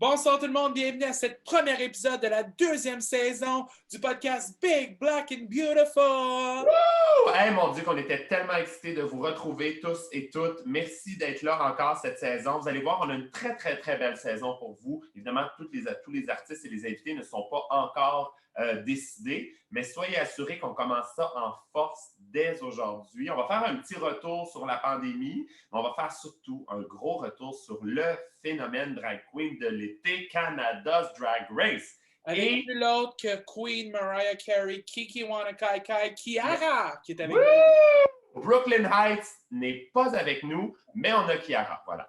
Bonsoir tout le monde, bienvenue à ce premier épisode de la deuxième saison du podcast Big, Black and Beautiful! Woo! Hey, mon Dieu, qu'on était tellement excités de vous retrouver tous et toutes. Merci d'être là encore cette saison. Vous allez voir, on a une très, très, très belle saison pour vous. Évidemment, tous les artistes et les invités ne sont pas encore décidés, mais soyez assurés qu'on commence ça en force dès aujourd'hui. On va faire un petit retour sur la pandémie, mais on va faire surtout un gros retour sur le phénomène drag queen de l'été, Canada's Drag Race. Avec nul autre que Queen Mariah Carey, Kiki Wanakaikai, Kiara, qui est avec nous. Brooklyn Heights n'est pas avec nous, mais on a Kiara, voilà.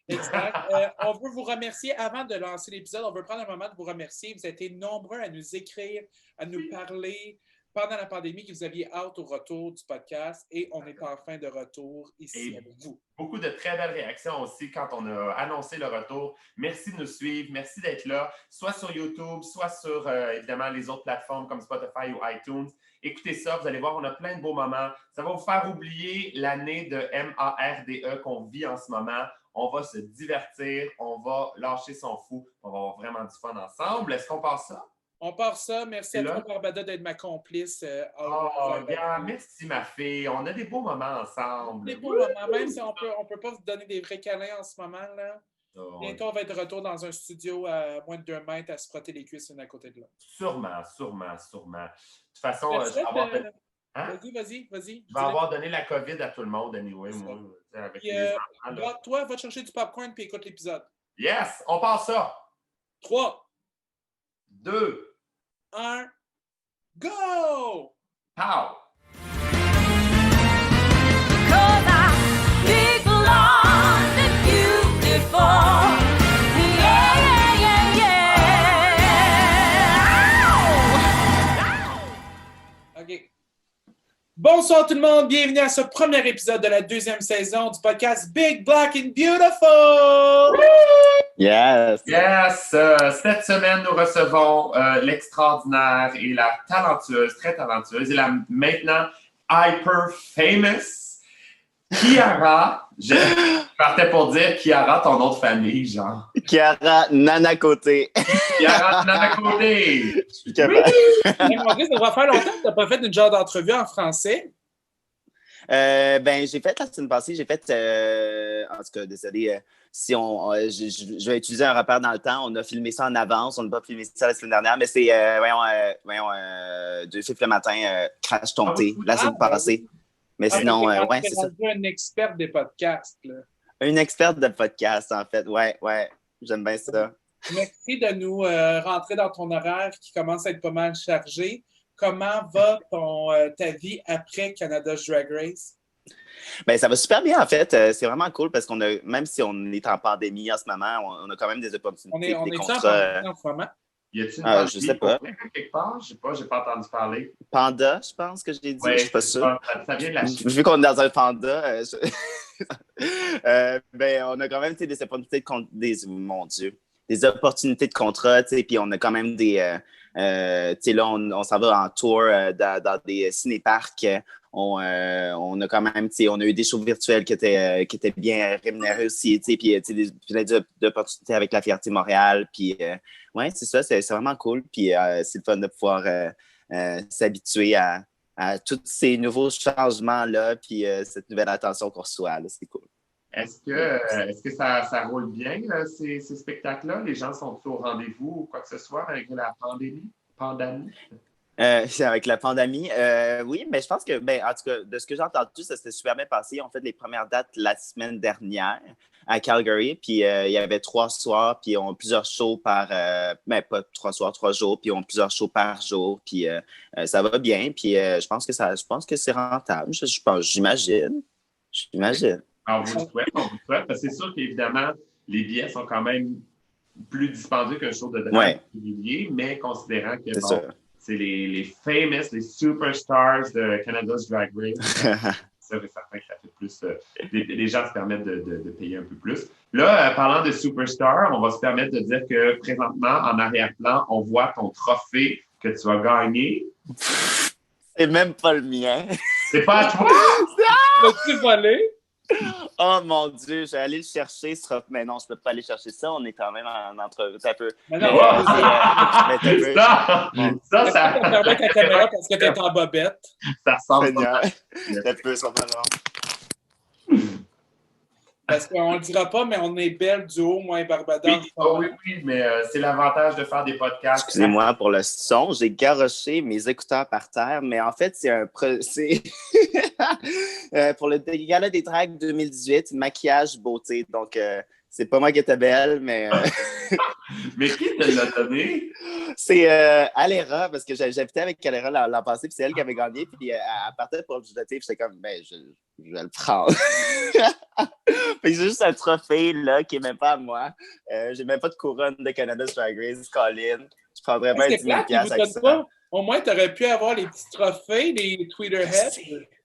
Exact. On veut vous remercier. Avant de lancer l'épisode, on veut prendre un moment de vous remercier. Vous avez été nombreux à nous écrire, à nous parler pendant la pandémie que vous aviez hâte au retour du podcast et on est enfin de retour ici avec vous. Beaucoup de très belles réactions aussi quand on a annoncé le retour. Merci de nous suivre, merci d'être là, soit sur YouTube, soit sur évidemment les autres plateformes comme Spotify ou iTunes. Écoutez ça, vous allez voir, on a plein de beaux moments. Ça va vous faire oublier l'année de MARDE qu'on vit en ce moment. On va se divertir, on va lâcher son fou, on va avoir vraiment du fun ensemble. Est-ce qu'on passe ça? On part ça. Merci à toi, Barbada, d'être ma complice. Merci, ma fille. On a des beaux moments ensemble. Des beaux moments, même si on peut pas vous donner des vrais câlins en ce moment. Là. Bientôt, on va être de retour dans un studio à moins de 2 mètres à se frotter les cuisses l'une à côté de l'autre. Sûrement. De toute façon, je vais avoir... Vas-y. Je vais avoir donné la COVID à tout le monde, anyway, moi. Avec les enfants. Toi, va te chercher du popcorn et écoute l'épisode. Yes! On passe ça! 3, 2, 1, go! Pow! Bonsoir tout le monde, bienvenue à ce premier épisode de la deuxième saison du podcast Big, Black and Beautiful! Yes! Cette semaine, nous recevons l'extraordinaire et la talentueuse, très talentueuse, et la maintenant hyper famous Kiara. Je partais pour dire Kiara, ton nom de famille, genre. Kiara Nanakoté. Kiara Nanakoté. Oui! Ça va faire longtemps que tu n'as pas fait une genre d'entrevue en français. J'ai fait la semaine passée, en tout cas, désolé, si je vais utiliser un repère dans le temps, on a filmé ça en avance, on n'a pas filmé ça la semaine dernière, mais c'est, deux chiffres le matin, crash ton thé, la semaine passée. Mais sinon, c'est ça. Un expert des podcasts, là. Une experte de podcast, en fait, ouais, j'aime bien ça. Merci de nous rentrer dans ton horaire qui commence à être pas mal chargé. Comment va ta vie après Canada's Drag Race? Ben, ça va super bien, en fait. C'est vraiment cool parce qu'on a, même si on est en pandémie en ce moment, on a quand même des opportunités. On est en pandémie en ce moment? Y a-t-il une pandémie je sais pas. Quelque part? Je sais pas, j'ai pas entendu parler. Panda, je pense que j'ai dit. Ouais, je suis pas sûr. Ça vient de la Chine. Vu qu'on est dans un panda, on a quand même des opportunités des opportunités de contrat, puis on a quand même des... là, on s'en va en tour dans des cinéparcs. On a quand même, on a eu des shows virtuels qui étaient bien rémunérés aussi, puis plein d'opportunités avec la Fierté Montréal. Puis, c'est ça, c'est vraiment cool. Puis, c'est le fun de pouvoir s'habituer à tous ces nouveaux changements-là, puis cette nouvelle attention qu'on reçoit. Là, c'est cool. Est-ce que ça roule bien, ces spectacles-là? Les gens sont au rendez-vous ou quoi que ce soit avec la pandémie? Avec la pandémie, oui, mais je pense que, en tout cas, de ce que j'ai entendu, ça s'était super bien passé. On fait les premières dates la semaine dernière à Calgary, puis il y avait 3 soirs, puis on a plusieurs shows par, pas 3 soirs, 3 jours, puis on a plusieurs shows par jour, puis ça va bien, puis je pense que c'est rentable, j'imagine. On vous le souhaite, parce que c'est sûr qu'évidemment, les billets sont quand même plus dispendieux qu'un show de drag régulier, mais considérant que c'est les famous, les superstars de Canada's Drag Race, c'est certain que ça fait plus. Les gens se permettent de payer un peu plus. Là, parlant de superstars, on va se permettre de dire que présentement, en arrière-plan, on voit ton trophée que tu as gagné. C'est même pas le mien. C'est pas à toi? L'as-tu volé? Oh mon Dieu, j'ai allé le chercher, mais non, je peux pas aller chercher ça. On est quand même en entrevue. Ça peut. Mais non, ça, ça permet ta caméra parce que t'es en bobette. Ça ressemble. Ça peut, ça va. Parce qu'on ne le dira pas, mais on est belle du haut, moi et Barbada. Oui, mais c'est l'avantage de faire des podcasts. Excusez-moi pour le son, j'ai garoché mes écouteurs par terre, mais en fait, c'est pour le gala des drags 2018, maquillage, beauté. Donc, c'est pas moi qui étais belle, mais... Mais qui te l'a donné? C'est Alera, parce que j'habitais avec Alera l'an passé, puis c'est elle qui avait gagné, puis elle partait pour le jeter, puis j'étais comme, je vais le prendre. Puis c'est juste un trophée, là, qui n'est même pas à moi. J'ai même pas de couronne de Canada's Drag Race, Colin. Je prendrais bien 10 000 $ avec ça. Pas. Au moins, tu aurais pu avoir les petits trophées, les Tweeterheads,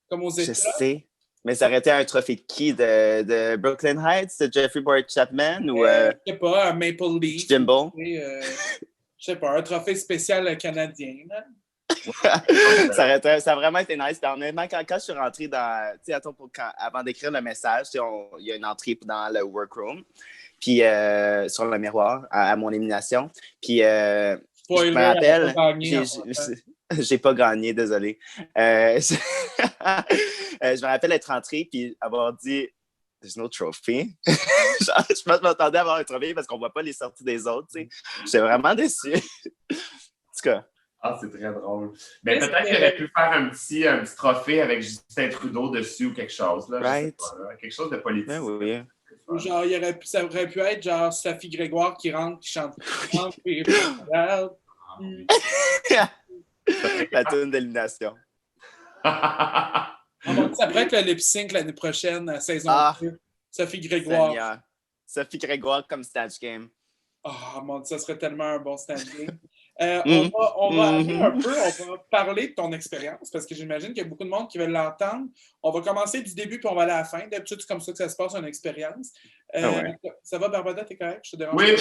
comme aux États. Je sais. Mais ça aurait été un trophée de qui? De Brooklyn Heights, de Jeffrey Boyd Chapman? Ou, je sais pas, un Maple Leaf. Jimbo? Je sais pas, un trophée spécial canadien. Ça a vraiment été nice. Honnêtement, quand je suis rentré dans... Tu sais, avant d'écrire le message, il y a une entrée dans le workroom, puis sur le miroir, à mon élimination. Puis je me rappelle... J'ai pas gagné, désolé. Je me rappelle être rentré puis avoir dit « There's no trophy ». Je m'attendais à avoir un trophée parce qu'on voit pas les sorties des autres. J'étais vraiment déçu. En tout cas. Ah, c'est très drôle. Mais peut-être qu'il aurait pu faire un petit trophée avec Justin Trudeau dessus ou quelque chose. Là, right. Pas, là. Quelque chose de politique. Ben oui. Ou genre, ça aurait pu être genre Sophie Grégoire qui rentre, qui chante. La tourne d'élimination. Ça pourrait être le lip-sync l'année prochaine, saison 2. Sophie Grégoire. Seigneur. Sophie Grégoire comme Snatch Game. Oh mon Dieu, ça serait tellement un bon Snatch Game. On va aller un peu, on va parler de ton expérience parce que j'imagine qu'il y a beaucoup de monde qui veut l'entendre. On va commencer du début puis on va aller à la fin. D'habitude, c'est comme ça que ça se passe, une expérience. Ça va, Barbada, t'es correct? Je te dérange? Oui.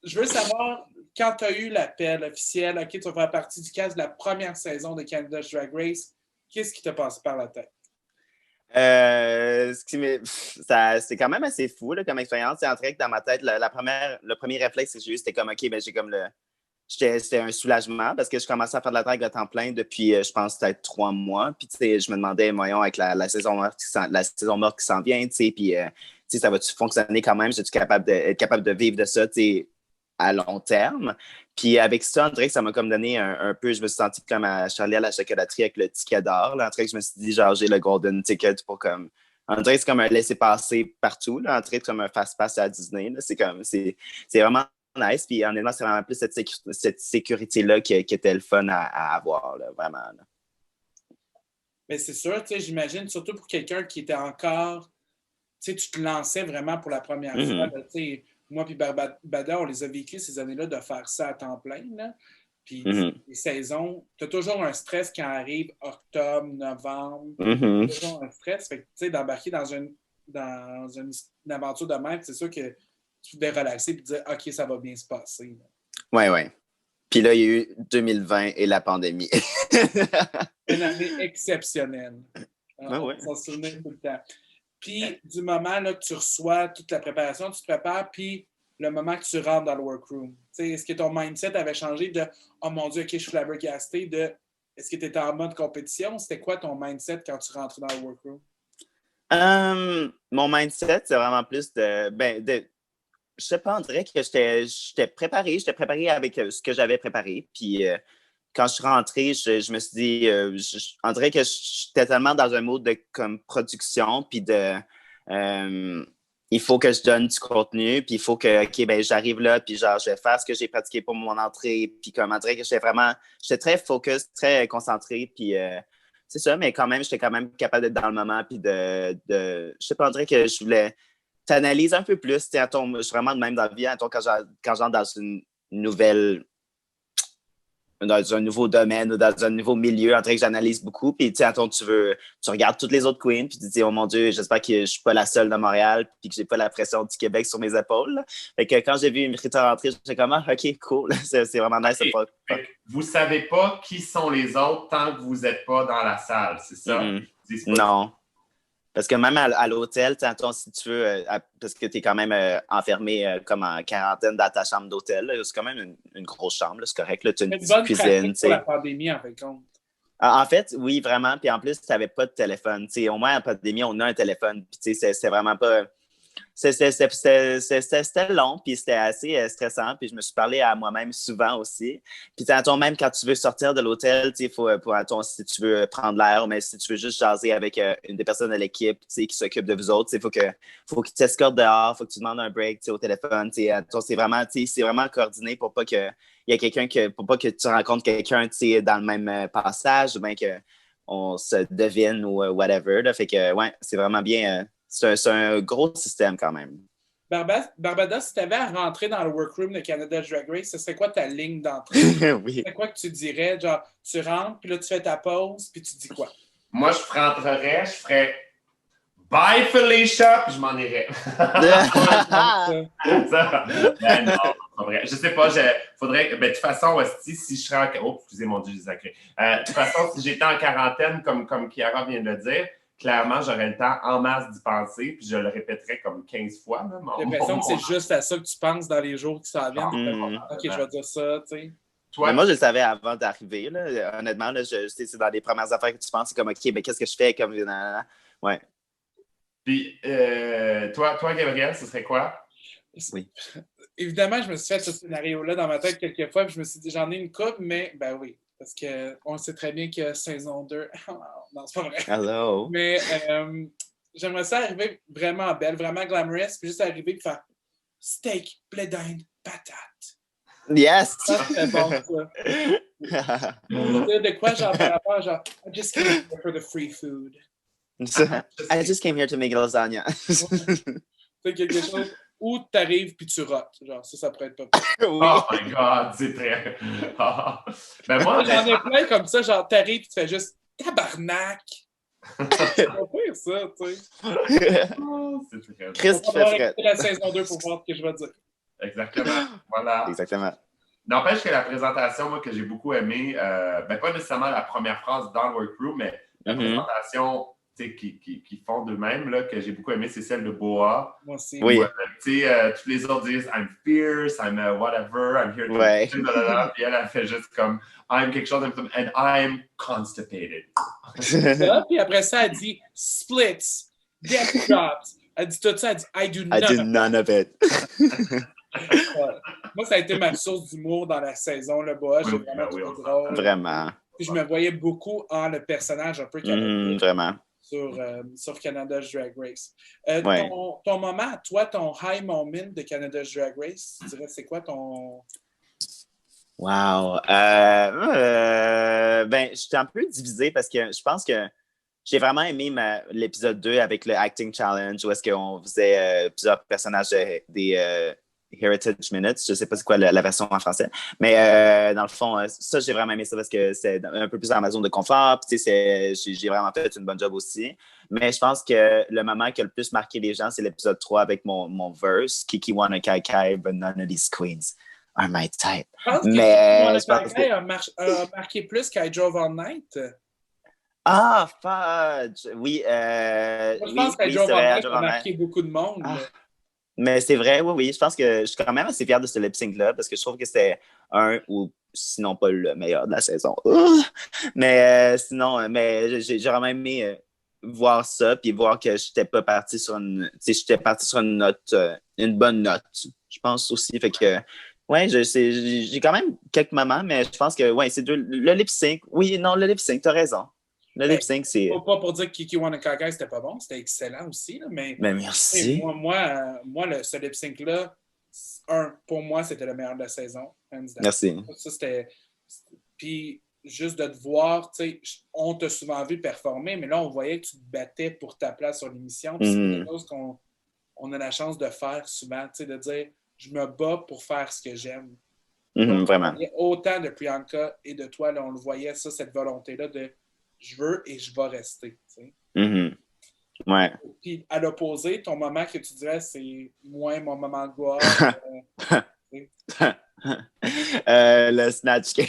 Je veux savoir, quand tu as eu l'appel officiel, OK, tu vas faire partie du cast de la première saison de Canada's Drag Race, qu'est-ce qui t'a passé par la tête? C'est quand même assez fou là, comme expérience. C'est entré dans ma tête, le premier réflexe que j'ai eu, c'était comme, OK, j'ai comme c'était un soulagement parce que je commençais à faire de la drague à temps plein depuis, je pense, peut-être 3 mois. Puis, tu sais, je me demandais, voyons, avec la saison morte qui s'en vient, tu sais, puis, tu sais, ça va-tu fonctionner quand même? Suis-tu capable de vivre de ça, tu sais, à long terme? Puis, avec ça, on dirait que ça m'a comme donné un peu, je me suis senti comme à Charlie à la chocolaterie avec le ticket d'or, là. En dirait que je me suis dit, genre, j'ai le golden ticket pour comme... On dirait que c'est comme un laisser-passer partout, là. On dirait que c'est comme un fast-pass à Disney, là. C'est vraiment nice. Puis honnêtement, c'est vraiment plus cette sécurité-là qui était le fun à avoir, là, vraiment. Là. Mais c'est sûr, tu sais, j'imagine, surtout pour quelqu'un qui était encore, tu sais, tu te lançais vraiment pour la première fois. Tu sais, moi puis Barbada, on les a vécus ces années-là de faire ça à temps plein, là. Puis les saisons, tu as toujours un stress quand arrive octobre, novembre. Toujours un stress. Fait que, tu sais, d'embarquer dans une aventure de même, c'est sûr que tu devais relaxer et dire « OK, ça va bien se passer. » Oui. Puis là, il y a eu 2020 et la pandémie. Une année exceptionnelle. On s'en souvenait tout le temps. Puis, du moment là, que tu reçois toute la préparation, tu te prépares, puis le moment que tu rentres dans le workroom. Est-ce que ton mindset avait changé de « Oh mon Dieu, OK, je suis flabbergasté » de « Est-ce que tu étais en mode compétition? » C'était quoi ton mindset quand tu rentrais dans le workroom? Mon mindset, c'est vraiment plus je sais pas, on dirait que j'étais préparé avec ce que j'avais préparé. Puis quand je suis rentré, je me suis dit, on dirait que j'étais tellement dans un mode de comme production, puis il faut que je donne du contenu, puis il faut que, OK, j'arrive là, puis genre, je vais faire ce que j'ai pratiqué pour mon entrée, puis comme on dirait que j'étais très focus, très concentré, puis c'est ça, mais quand même, j'étais quand même capable d'être dans le moment, puis je sais pas, on dirait que je voulais t'analyser un peu plus. Je suis vraiment de même dans la vie. Quand j'entre dans une nouvelle dans un nouveau domaine ou dans un nouveau milieu, en train que j'analyse beaucoup. Puis, tu sais, tu regardes toutes les autres queens, puis tu te dis, oh mon Dieu, j'espère que je suis pas la seule de Montréal, puis que j'ai pas la pression du Québec sur mes épaules. Là. Fait que quand j'ai vu une Rita rentrer, j'étais comme, ah, OK, cool. C'est vraiment nice. Okay. Vous savez pas qui sont les autres tant que vous n'êtes pas dans la salle, c'est ça? Non. Parce que même à l'hôtel, si tu veux, parce que tu es quand même enfermé comme en quarantaine dans ta chambre d'hôtel, c'est quand même une grosse chambre, c'est correct. Tu as une petite cuisine. Pour la pandémie, en fait, compte. En fait, oui, vraiment. Puis en plus, tu n'avais pas de téléphone. T'sais, au moins, en pandémie, on a un téléphone. Puis c'est vraiment pas... C'était long, puis c'était assez stressant, puis je me suis parlé à moi-même souvent aussi. Puis même quand tu veux sortir de l'hôtel, il faut, si tu veux prendre l'air, mais si tu veux juste jaser avec une des personnes de l'équipe qui s'occupe de vous autres, il faut qu'ils t'escortent dehors, il faut que tu demandes un break au téléphone. C'est vraiment coordonné pour pas que il y ait pour pas que tu rencontres quelqu'un dans le même passage, ou bien qu'on se devine ou whatever. Là. Fait que, ouais, c'est vraiment bien... C'est un gros système quand même. Barbada, si tu avais à rentrer dans le workroom de Canada Drag Race, ce serait quoi ta ligne d'entrée? Oui. C'est quoi que tu dirais? Genre, tu rentres, puis là, tu fais ta pause, puis tu dis quoi? Moi, je rentrerais, je ferais « Bye, Felicia! » puis je m'en irais. Ben non, pas vrai. Je sais pas, faudrait... Ben, de toute façon, si je serais en... Oh, excusez mon Dieu, j'ai sacré. De toute façon, si j'étais en quarantaine, comme Chiara vient de le dire, clairement, j'aurais le temps en masse d'y penser, puis je le répéterais comme 15 fois. J'ai l'impression que c'est juste à ça que tu penses dans les jours qui s'en viennent. OK, je vais dire ça, tu sais. Mais moi, je le savais avant d'arriver. Là. Honnêtement, là, c'est dans les premières affaires que tu penses, c'est comme, OK, ben, qu'est-ce que je fais? Comme... Ouais. Puis, toi, Gabriel, ce serait quoi? Oui. Évidemment, je me suis fait ce scénario-là dans ma tête quelques fois, puis je me suis dit, j'en ai une couple, mais ben oui. Parce qu'on sait très bien que saison 2... non, c'est pas vrai. Hello. Mais j'aimerais ça arriver vraiment belle, vraiment glamorous, puis juste arriver et faire steak, blé d'Inde, patate. Yes! Ça, c'est bon, ça. De quoi j'en parle pas, genre, I just came here for the free food. I just came here to make lasagna. C'est quelque chose où tu arrives puis tu rotes. Genre, ça pourrait être pas pire. Oui. Oh my God, c'est très... Ben moi, j'en ai plein comme ça, genre, t'arrives et tu fais juste tabarnak. C'est pas pire, ça, tu sais. C'est très... Chris qui fait frais. La saison 2 pour voir ce que je vais dire. Exactement, voilà. Exactement. N'empêche que la présentation, moi, que j'ai beaucoup aimé, ben pas nécessairement la première phrase dans le workroom, mais la présentation qui font d'eux-mêmes, là, que j'ai beaucoup aimé, c'est celle de Boa. Moi aussi. Oui. Tous les autres disent « I'm fierce, I'm whatever, I'm here to... Ouais. » Puis elle fait juste comme « I'm quelque chose, and I'm constipated. » Puis après ça, elle dit « splits, death drops ». Elle dit tout ça, elle dit « I do none of it. » Moi, ça a été ma source d'humour dans la saison, le Boa. J'ai vraiment trouvé drôle. Vraiment. Puis je me voyais beaucoup en le personnage un peu canadien. Vraiment. Sur Canada's Drag Race. Ouais. Ton moment, toi, ton high moment de Canada's Drag Race, tu dirais, c'est quoi ton... Wow. Ben, j'étais un peu divisé parce que je pense que j'ai vraiment aimé l'épisode 2 avec le Acting Challenge où est-ce qu'on faisait plusieurs personnages des Heritage Minutes. Je ne sais pas c'est quoi la version en français. Mais dans le fond, ça, j'ai vraiment aimé ça parce que c'est un peu plus dans ma zone de confort. Puis, j'ai vraiment fait une bonne job aussi. Mais je pense que le moment qui a le plus marqué les gens, c'est l'épisode 3 avec mon verse, Kiki Wanna Kai Kai, but none of these queens are my type. Je pense que Kiki Wanna Kai Kai a marqué plus qu'I Drove All Night. Ah, fudge! Oui. Moi, je pense qu'I Drove All Night a marqué beaucoup de monde. Mais c'est vrai, oui. Je pense que je suis quand même assez fier de ce lip-sync-là parce que je trouve que c'était un ou sinon pas le meilleur de la saison. Mais sinon, j'ai vraiment aimé voir ça puis voir que j'étais pas parti sur j'étais parti sur une note, une bonne note, je pense aussi. Fait que, ouais, j'ai quand même quelques moments, mais je pense que, ouais, c'est le lip-sync. Oui, non, le lip-sync, t'as raison. Le lip-sync, c'est... Pas pour dire que Kiki Wanna Kai Kai, c'était pas bon, c'était excellent aussi, là, mais merci. Moi, ce lip-sync-là, pour moi, c'était le meilleur de la saison. Merci. Ça, c'était... Puis, juste de te voir, tu sais, on t'a souvent vu performer, mais là, on voyait que tu te battais pour ta place sur l'émission. Puis c'est quelque chose qu'on a la chance de faire souvent, tu sais, de dire, je me bats pour faire ce que j'aime. Vraiment. Autant de Priyanka et de toi, là, on le voyait, ça, cette volonté-là de je veux et je vais rester. Ouais. Puis à l'opposé, ton moment que tu dirais, c'est moins mon moment de gloire. Le Snatch Game.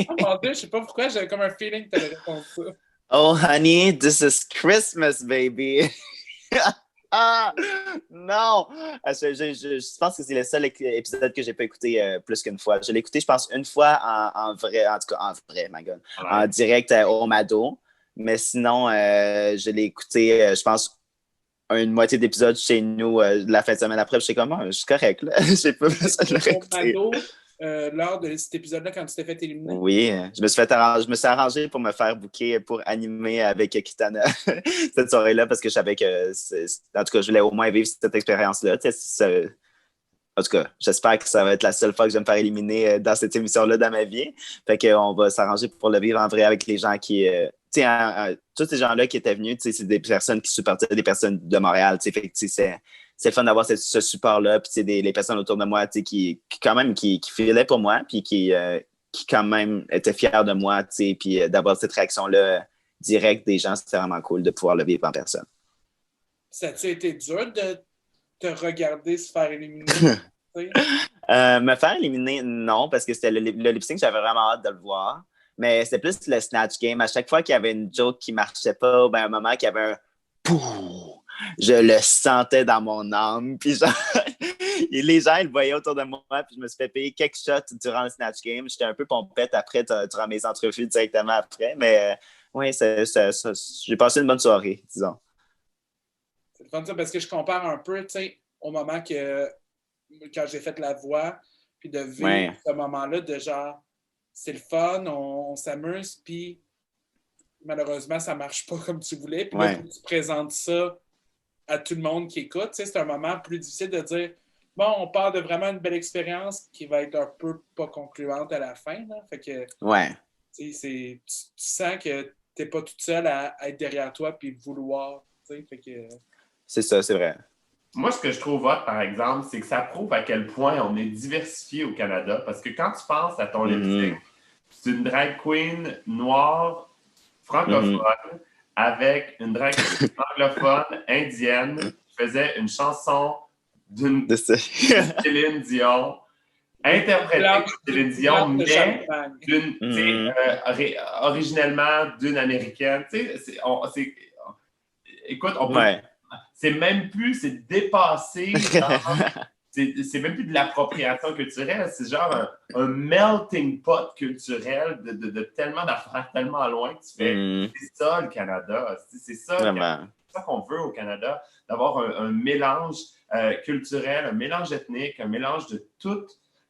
Oh mon Dieu, je sais pas pourquoi, j'avais comme un feeling que tu allais répondre ça. Oh, honey, this is Christmas, baby. Ah, non! Je pense que c'est le seul épisode que j'ai pas écouté plus qu'une fois. Je l'ai écouté, je pense, une fois en vrai, en tout cas, en vrai, my God, en direct au Mado. Mais sinon, je l'ai écouté, je pense, une moitié d'épisode chez nous la fin de semaine après. Je suis comme, je suis correct, là. J'ai pas besoin de le réécouter. Lors de cet épisode-là, quand tu t'es fait éliminer? Oui, je me suis arrangé pour me faire booker pour animer avec Kitana cette soirée-là parce que je savais que, en tout cas, je voulais au moins vivre cette expérience-là. En tout cas, j'espère que ça va être la seule fois que je vais me faire éliminer dans cette émission-là dans ma vie. Fait qu'on va s'arranger pour le vivre en vrai avec les gens qui... tous ces gens-là qui étaient venus, c'est des personnes qui supportaient des personnes de Montréal. Fait que c'est fun d'avoir ce support-là. Puis les personnes autour de moi qui quand même qui filaient pour moi, puis qui quand même étaient fiers de moi. Puis d'avoir cette réaction-là directe des gens, c'était vraiment cool de pouvoir le vivre en personne. Ça a-tu été dur de te regarder se faire éliminer? Me faire éliminer, non, parce que c'était le lip-sync, j'avais vraiment hâte de le voir. Mais c'était plus le Snatch Game. À chaque fois qu'il y avait une joke qui marchait pas, un moment qu'il y avait un pouh, je le sentais dans mon âme. Puis genre, et les gens, ils le voyaient autour de moi. Puis je me suis fait payer quelques shots durant le Snatch Game. J'étais un peu pompette après, durant mes entrevues directement après. Mais oui, j'ai passé une bonne soirée, disons. C'est le fun ça parce que je compare un peu, tu sais, au moment que quand j'ai fait la voix, puis de vivre ce moment-là de genre c'est le fun, on s'amuse, puis malheureusement, ça marche pas comme tu voulais. Puis là, tu présentes ça à tout le monde qui écoute. Tu sais, c'est un moment plus difficile de dire bon, on part de vraiment une belle expérience qui va être un peu pas concluante à la fin. Là. Fait que tu sens que tu n'es pas toute seule à être derrière toi puis vouloir. Fait que... C'est ça, c'est vrai. Moi, ce que je trouve hot, par exemple, c'est que ça prouve à quel point on est diversifié au Canada. Parce que quand tu penses à ton lip-sync, c'est une drag queen noire, francophone, avec une drag queen anglophone, indienne, qui faisait une chanson d'une Céline Dion, interprétée par Céline Dion, mais originellement d'une Américaine. Écoute, on peut... C'est même plus, c'est dépassé. C'est même plus de l'appropriation culturelle, c'est genre un melting pot culturel de tellement d'affaires tellement loin que tu fais. C'est ça le Canada. C'est ça qu'on veut au Canada, d'avoir un mélange culturel, un mélange ethnique, un mélange de tout.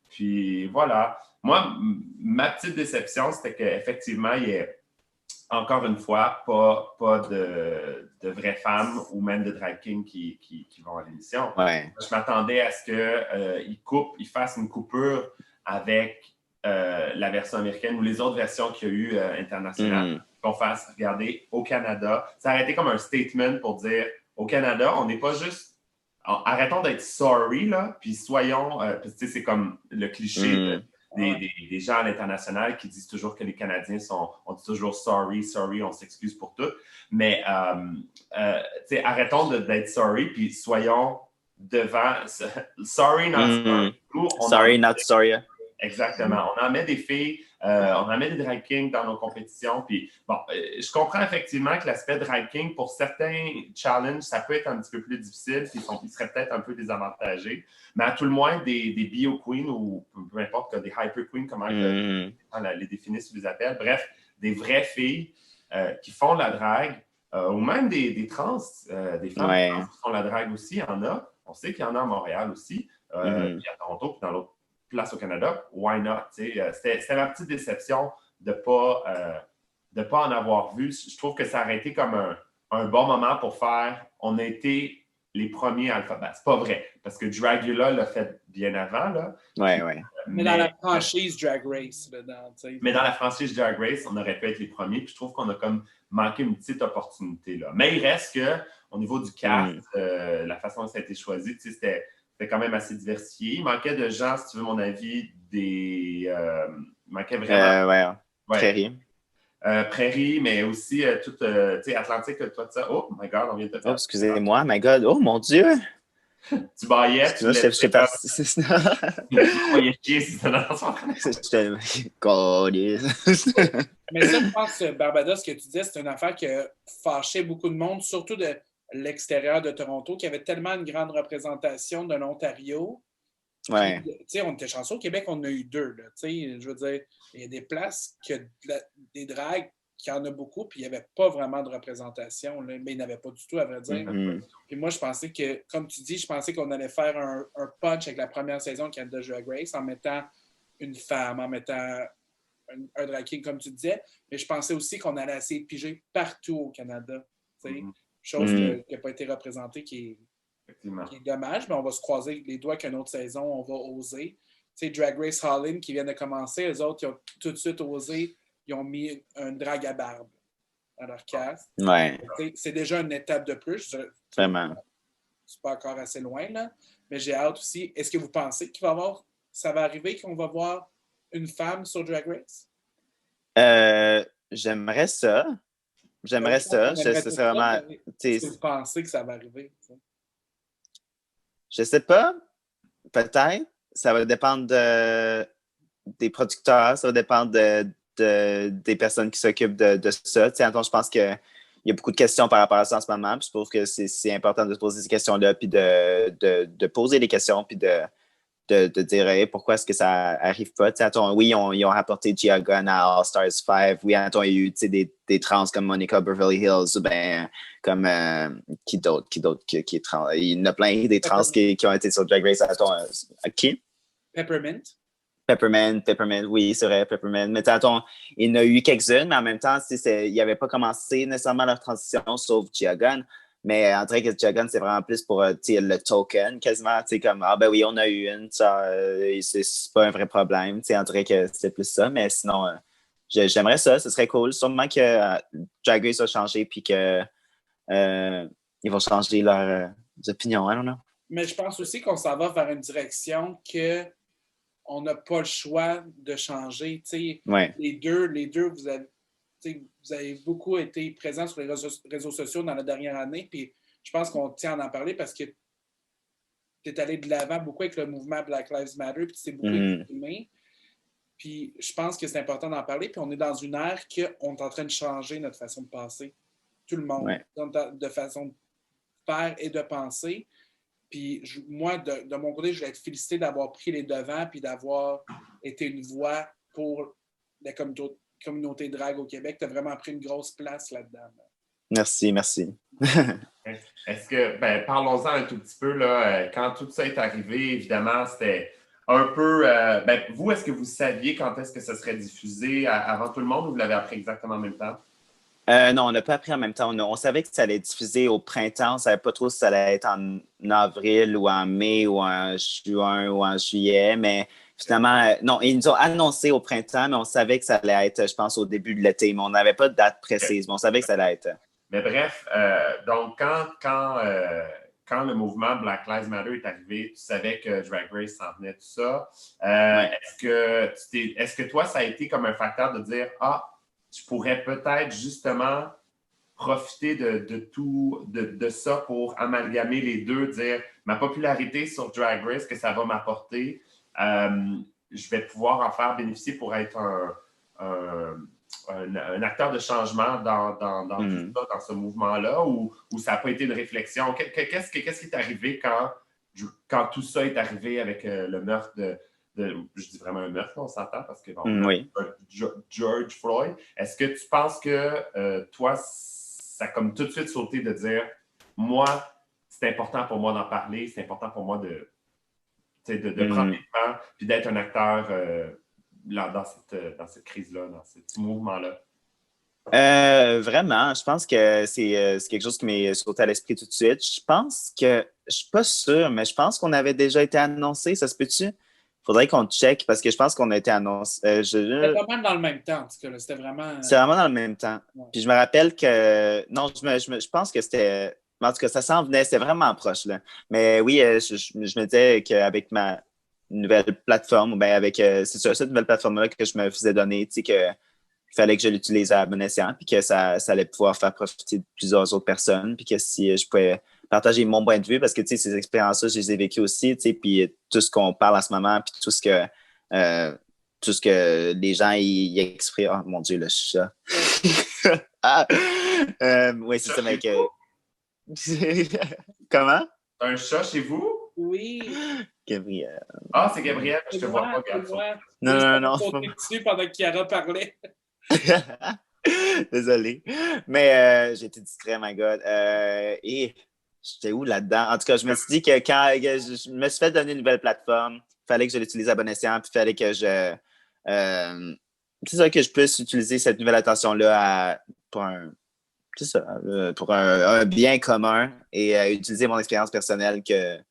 Puis voilà. Moi, ma petite déception, c'était qu'effectivement, il y a encore une fois, pas de vraies femmes ou même de drag kings qui vont à l'émission. Je m'attendais à ce qu'ils fassent une coupure avec la version américaine ou les autres versions qu'il y a eu internationales. Qu'on fasse regarder au Canada. Ça aurait été comme un statement pour dire au Canada, on n'est pas juste... Arrêtons d'être sorry, là, puis soyons... c'est comme le cliché des gens à l'international qui disent toujours que les Canadiens on dit toujours sorry, on s'excuse pour tout. Mais arrêtons d'être sorry, puis soyons devant sorry, not sorry. Sorry, not sorry. Exactement. On en met des filles, on en met des drag kings dans nos compétitions. Puis, bon, je comprends effectivement que l'aspect drag king, pour certains challenges, ça peut être un petit peu plus difficile, puis ils seraient peut-être un peu désavantagés. Mais à tout le moins, des bio queens ou peu importe, des hyper queens, comment les définissent ou les appellent. Bref, des vraies filles qui font de la drague, ou même des trans, des femmes trans qui font de la drague aussi, il y en a. On sait qu'il y en a à Montréal aussi, puis à Toronto, puis dans l'autre place au Canada, why not? C'était ma petite déception de ne pas en avoir vu. Je trouve que ça aurait été comme un bon moment pour faire « on a été les premiers alphabets ». C'est pas vrai, parce que Dragula l'a fait bien avant. Là. Mais dans la franchise Drag Race. Mais dans la franchise Drag Race, on aurait pu être les premiers. Puis je trouve qu'on a comme manqué une petite opportunité. Là. Mais il reste qu'au niveau du cast, la façon dont ça a été choisi, c'était quand même assez diversifié. Il manquait de gens, si tu veux mon avis, manquait vraiment. Prairie. Prairie, mais aussi toute, tu sais, Atlantique, toi, ça. Oh my God, on vient de te faire. Oh, excusez-moi, my God. Oh, mon Dieu! Tu baillais, tu je suis parti. Tu voyais chier si c'était dans son Mais ça, je pense, Barbados, ce que tu disais, c'est une affaire qui a fâché beaucoup de monde, surtout de l'extérieur de Toronto, qui avait tellement une grande représentation de l'Ontario. Ouais. Tu sais, on était chanceux. Au Québec, on en a eu 2. Là, je veux dire, il y a des places, des drags, qui en a beaucoup, puis il n'y avait pas vraiment de représentation. Là, mais il n'y en avait pas du tout, à vrai dire. Puis moi, je pensais que, comme tu dis, je pensais qu'on allait faire un punch avec la première saison de Canada Drag Race en mettant une femme, en mettant un drag king, comme tu disais. Mais je pensais aussi qu'on allait essayer de piger partout au Canada. Chose qui n'a pas été représentée, qui est dommage, mais on va se croiser les doigts qu'une autre saison, on va oser. Tu sais, Drag Race Holland qui vient de commencer, eux autres, ils ont tout de suite osé, ils ont mis un drag à barbe dans leur cast. Ouais. C'est déjà une étape de plus. Vraiment. C'est pas encore assez loin, là. Mais j'ai hâte aussi. Est-ce que vous pensez ça va arriver qu'on va voir une femme sur Drag Race? J'aimerais ça. J'aimerais ça. C'est vraiment. Est-ce que vous pensez que ça va arriver? T'sais? Je sais pas. Peut-être. Ça va dépendre des producteurs. Ça va dépendre des personnes qui s'occupent de ça. Je pense qu'il y a beaucoup de questions par rapport à ça en ce moment. Puis je trouve que c'est important de se poser ces questions-là, puis de poser des questions, puis de dire hey, pourquoi est-ce que ça n'arrive pas. Oui, ils ont rapporté Gia Gunn à All Stars 5. Oui, il y a eu des trans comme Monica Beverly Hills, ou bien comme qui d'autre qui est trans. Il y en a plein des trans qui ont été sur Drag Race. À qui? Peppermint, oui, c'est vrai, Peppermint. Mais il y en a eu quelques-unes, mais en même temps, ils n'avaient pas commencé nécessairement leur transition, sauf Gia Gunn. Mais en vrai que Gia Gunn, c'est vraiment plus pour le token, quasiment. Comme, ben oui, on a eu une, c'est pas un vrai problème. En vrai que c'est plus ça. Mais sinon, j'aimerais ça, ce serait cool. Sûrement que Drag Race va changer, puis que ils vont changer leurs opinions. I don't know. Mais je pense aussi qu'on s'en va vers une direction que on n'a pas le choix de changer. Ouais. Les deux, vous avez beaucoup été présents sur les réseaux sociaux dans la dernière année, puis je pense qu'on tient à en parler parce que tu es allé de l'avant beaucoup avec le mouvement Black Lives Matter, puis tu t'es beaucoup exprimé. Puis je pense que c'est important d'en parler, puis on est dans une ère qu'on est en train de changer notre façon de penser. Tout le monde, de façon de faire et de penser. Puis moi, de mon côté, je voulais être félicité d'avoir pris les devants puis d'avoir été une voix pour la communauté drague au Québec. Tu as vraiment pris une grosse place là-dedans. Merci. Est-ce que, parlons-en un tout petit peu, là, quand tout ça est arrivé, évidemment, c'était un peu... vous, est-ce que vous saviez quand est-ce que ça serait diffusé avant tout le monde ou vous l'avez appris exactement en même temps? Non, on n'a pas appris en même temps. On savait que ça allait être diffusé au printemps. On ne savait pas trop si ça allait être en avril ou en mai ou en juin ou en juillet. Mais finalement, non, ils nous ont annoncé au printemps, mais on savait que ça allait être, je pense, au début de l'été. Mais on n'avait pas de date précise, mais on savait que ça allait être. Mais bref, donc quand le mouvement Black Lives Matter est arrivé, tu savais que Drag Race s'en venait, tout ça. Est-ce que toi, ça a été comme un facteur de dire « Ah, je pourrais peut-être justement profiter de ça pour amalgamer les deux, dire ma popularité sur Drag Race, que ça va m'apporter, je vais pouvoir en faire bénéficier pour être un acteur de changement dans tout ça, dans ce mouvement-là, ou ça n'a pas été une réflexion? Qu'est-ce qui est arrivé quand tout ça est arrivé avec le meurtre je dis vraiment un meurtre, on s'entend, parce que George Floyd. Est-ce que tu penses que toi, ça a comme tout de suite sauté de dire moi, c'est important pour moi d'en parler, c'est important pour moi de prendre le temps puis d'être un acteur dans cette crise-là, dans ce petit mouvement-là? Vraiment, je pense que c'est quelque chose qui m'est sauté à l'esprit tout de suite. Je pense que, je suis pas sûr, mais je pense qu'on avait déjà été annoncé, ça se peut-tu? Faudrait qu'on check parce que je pense qu'on a été annoncé. C'était vraiment dans le même temps, en tout cas. C'était vraiment. C'est vraiment dans le même temps. Ouais. Puis je me rappelle que. Non, je pense que c'était. En tout cas, ça s'en venait, c'était vraiment proche. Là. Mais oui, je me disais qu'avec ma nouvelle plateforme, ben avec, c'est ça, cette nouvelle plateforme-là que je me faisais donner, tu sais, qu'il fallait que je l'utilise à bon escient, puis que ça allait pouvoir faire profiter de plusieurs autres personnes, puis que si je pouvais partager mon point de vue, parce que, tu sais, ces expériences-là, je les ai vécues aussi, tu sais, puis tout ce qu'on parle en ce moment, puis tout ce que les gens y expriment. Oh mon Dieu, le chat. Oui, c'est ça, mec. Comment? Un chat chez vous? Oui. Gabriel. Ah, c'est Gabriel, je te vois pas, garçon. Non. Dessus pendant que Chiara parlait. Désolé. Mais j'ai été distrait, my God. Et j'étais où là-dedans? En tout cas, je me suis dit que quand je me suis fait donner une nouvelle plateforme, il fallait que je l'utilise à bon escient, puis il fallait que c'est ça, que je puisse utiliser cette nouvelle attention-là pour un bien commun et utiliser mon expérience personnelle qui est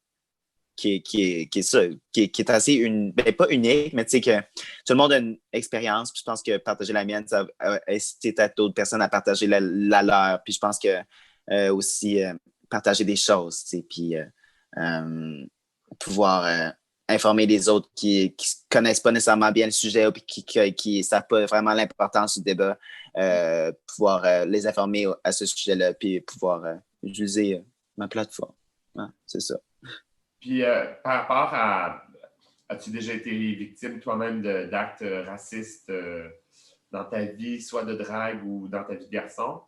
assez pas unique, mais tu sais que tout le monde a une expérience, puis je pense que partager la mienne, ça va inciter d'autres personnes à partager la leur, puis je pense que aussi partager des choses, tu sais, puis pouvoir informer les autres qui ne connaissent pas nécessairement bien le sujet ou qui ne savent pas vraiment l'importance du débat, pouvoir les informer à ce sujet-là, puis pouvoir utiliser ma plateforme. Ouais, c'est ça. Puis, par rapport as-tu déjà été victime toi-même d'actes racistes dans ta vie, soit de drague ou dans ta vie de garçon?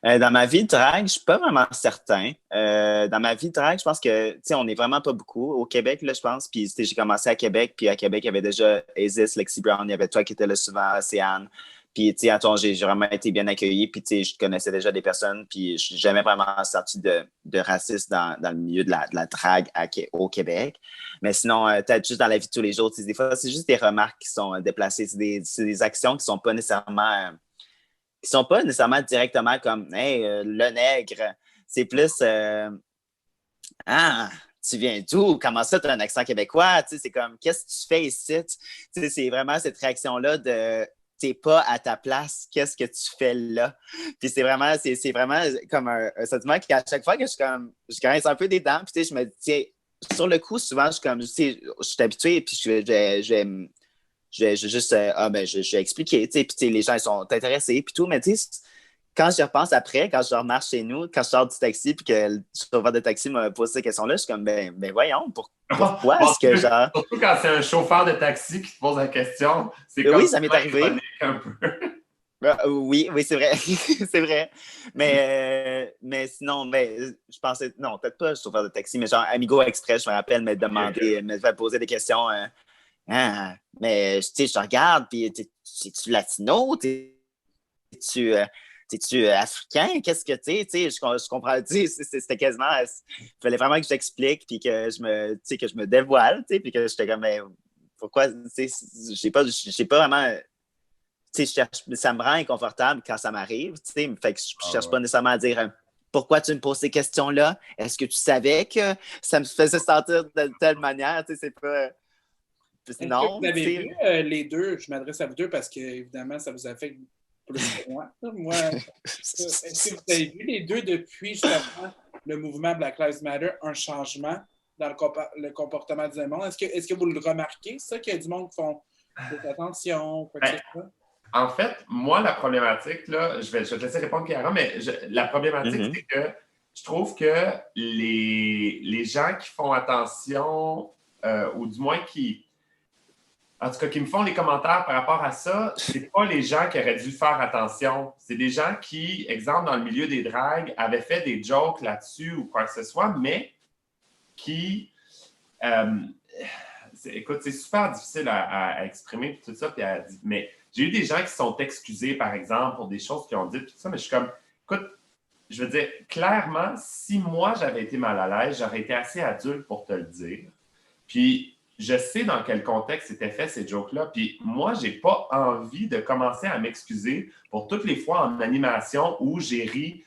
Dans ma vie de drague, je ne suis pas vraiment certain. Dans ma vie de drague, je pense que, tu sais, on n'est vraiment pas beaucoup. Au Québec, là, je pense. Puis, j'ai commencé à Québec. Puis, à Québec, il y avait déjà Isis, Lexi Brown. Il y avait toi qui étais là souvent, Océane. Puis, tu sais, j'ai vraiment été bien accueilli. Puis, tu sais, je connaissais déjà des personnes. Puis, je n'ai jamais vraiment sorti de racisme dans le milieu de la drague au Québec. Mais sinon, peut-être juste dans la vie de tous les jours, des fois, c'est juste des remarques qui sont déplacées. C'est des actions qui sont pas nécessairement directement comme hey, le nègre. C'est plus ah, tu viens d'où? Comment ça, tu as un accent québécois? Tu sais, c'est comme qu'est-ce que tu fais ici? Tu sais, c'est vraiment cette réaction-là de t'es pas à ta place, qu'est-ce que tu fais là? Puis c'est vraiment comme un sentiment qu'à chaque fois que je grince un peu des dents, puis tu sais, je me dis, tiens, sur le coup, souvent, je suis comme, tu sais, je suis habitué, puis je vais juste, je vais expliquer, tu sais, puis les gens ils sont intéressés, puis tout, mais tu sais, quand je repense après, quand je remarche chez nous, quand je sors du taxi, puis que le chauffeur de taxi me pose ces questions-là, je suis comme, ben voyons, pourquoi est-ce que genre... Surtout quand c'est un chauffeur de taxi qui te pose la question, c'est comme oui, ça m'est arrivé. Un peu. Oui, c'est vrai, c'est vrai. Mais sinon, je pensais, non, peut-être pas le chauffeur de taxi, mais genre Amigo Express, je me rappelle, me fait poser des questions... mais tu sais, je te regarde, puis es-tu latino? Es-tu africain? Qu'est-ce que tu sais? Je comprends, tu sais, c'était quasiment. Il fallait vraiment que j'explique, puis que je me dévoile, tu sais, puis que j'étais comme, mais pourquoi, tu sais, j'ai pas vraiment. Tu sais, ça me rend inconfortable quand ça m'arrive, tu sais, fait que je cherche pas nécessairement à dire. Pourquoi tu me poses ces questions-là? Est-ce que tu savais que ça me faisait sentir de telle manière? Tu sais, c'est pas. Non, vous avez vu les deux, je m'adresse à vous deux parce que, évidemment, ça vous affecte plus que moi. Est-ce que vous avez vu les deux depuis, justement, le mouvement Black Lives Matter, un changement dans le comportement du monde? Est-ce que vous le remarquez, ça, qu'il y a du monde qui font attention, quoi que ce soit? En fait, moi, la problématique, là, je vais te laisser répondre, Chiara, mais la problématique, c'est que je trouve que les gens qui font attention, ou du moins en tout cas, qui me font les commentaires par rapport à ça, c'est pas les gens qui auraient dû faire attention. C'est des gens qui, exemple, dans le milieu des dragues, avaient fait des jokes là-dessus ou quoi que ce soit, mais qui... écoute, c'est super difficile à exprimer tout ça, mais j'ai eu des gens qui se sont excusés, par exemple, pour des choses qu'ils ont dites, tout ça, mais je suis comme, écoute, je veux dire, clairement, si moi, j'avais été mal à l'aise, j'aurais été assez adulte pour te le dire. Puis, je sais dans quel contexte c'était fait, ces jokes-là. Puis moi, j'ai pas envie de commencer à m'excuser pour toutes les fois en animation où j'ai ri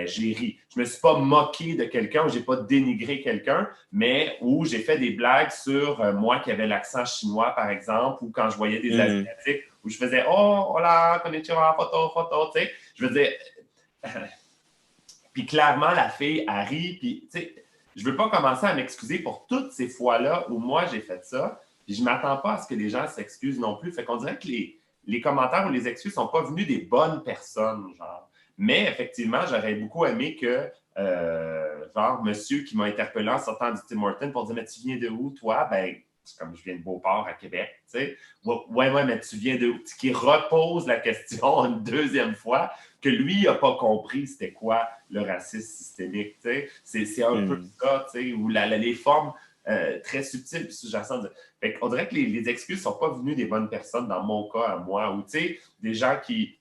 j'ai ri. Je me suis pas moqué de quelqu'un ou j'ai pas dénigré quelqu'un, mais où j'ai fait des blagues sur moi qui avait l'accent chinois, par exemple, ou quand je voyais des Asiatiques, où je faisais « Oh, hola, konnichiwa, photo, tu sais. Je veux dire... Puis clairement, la fille, elle rit, puis tu sais... je veux pas commencer à m'excuser pour toutes ces fois-là où moi, j'ai fait ça. Puis je m'attends pas à ce que les gens s'excusent non plus. Fait qu'on dirait que les commentaires ou les excuses sont pas venus des bonnes personnes, genre. Mais effectivement, j'aurais beaucoup aimé que, genre, monsieur qui m'a interpellé en sortant du Tim Hortons pour dire « Mais tu viens de où, toi? » Ben, c'est comme je viens de Beauport, à Québec, tu sais. Ouais, mais tu viens de où? Qui repose la question une deuxième fois, que lui n'a pas compris c'était quoi le racisme systémique, tu sais. C'est un peu ça, tu sais, où les formes très subtiles puis sous-jacentes. Fait qu'on dirait que les excuses ne sont pas venues des bonnes personnes, dans mon cas, à moi, ou, tu sais, des gens qui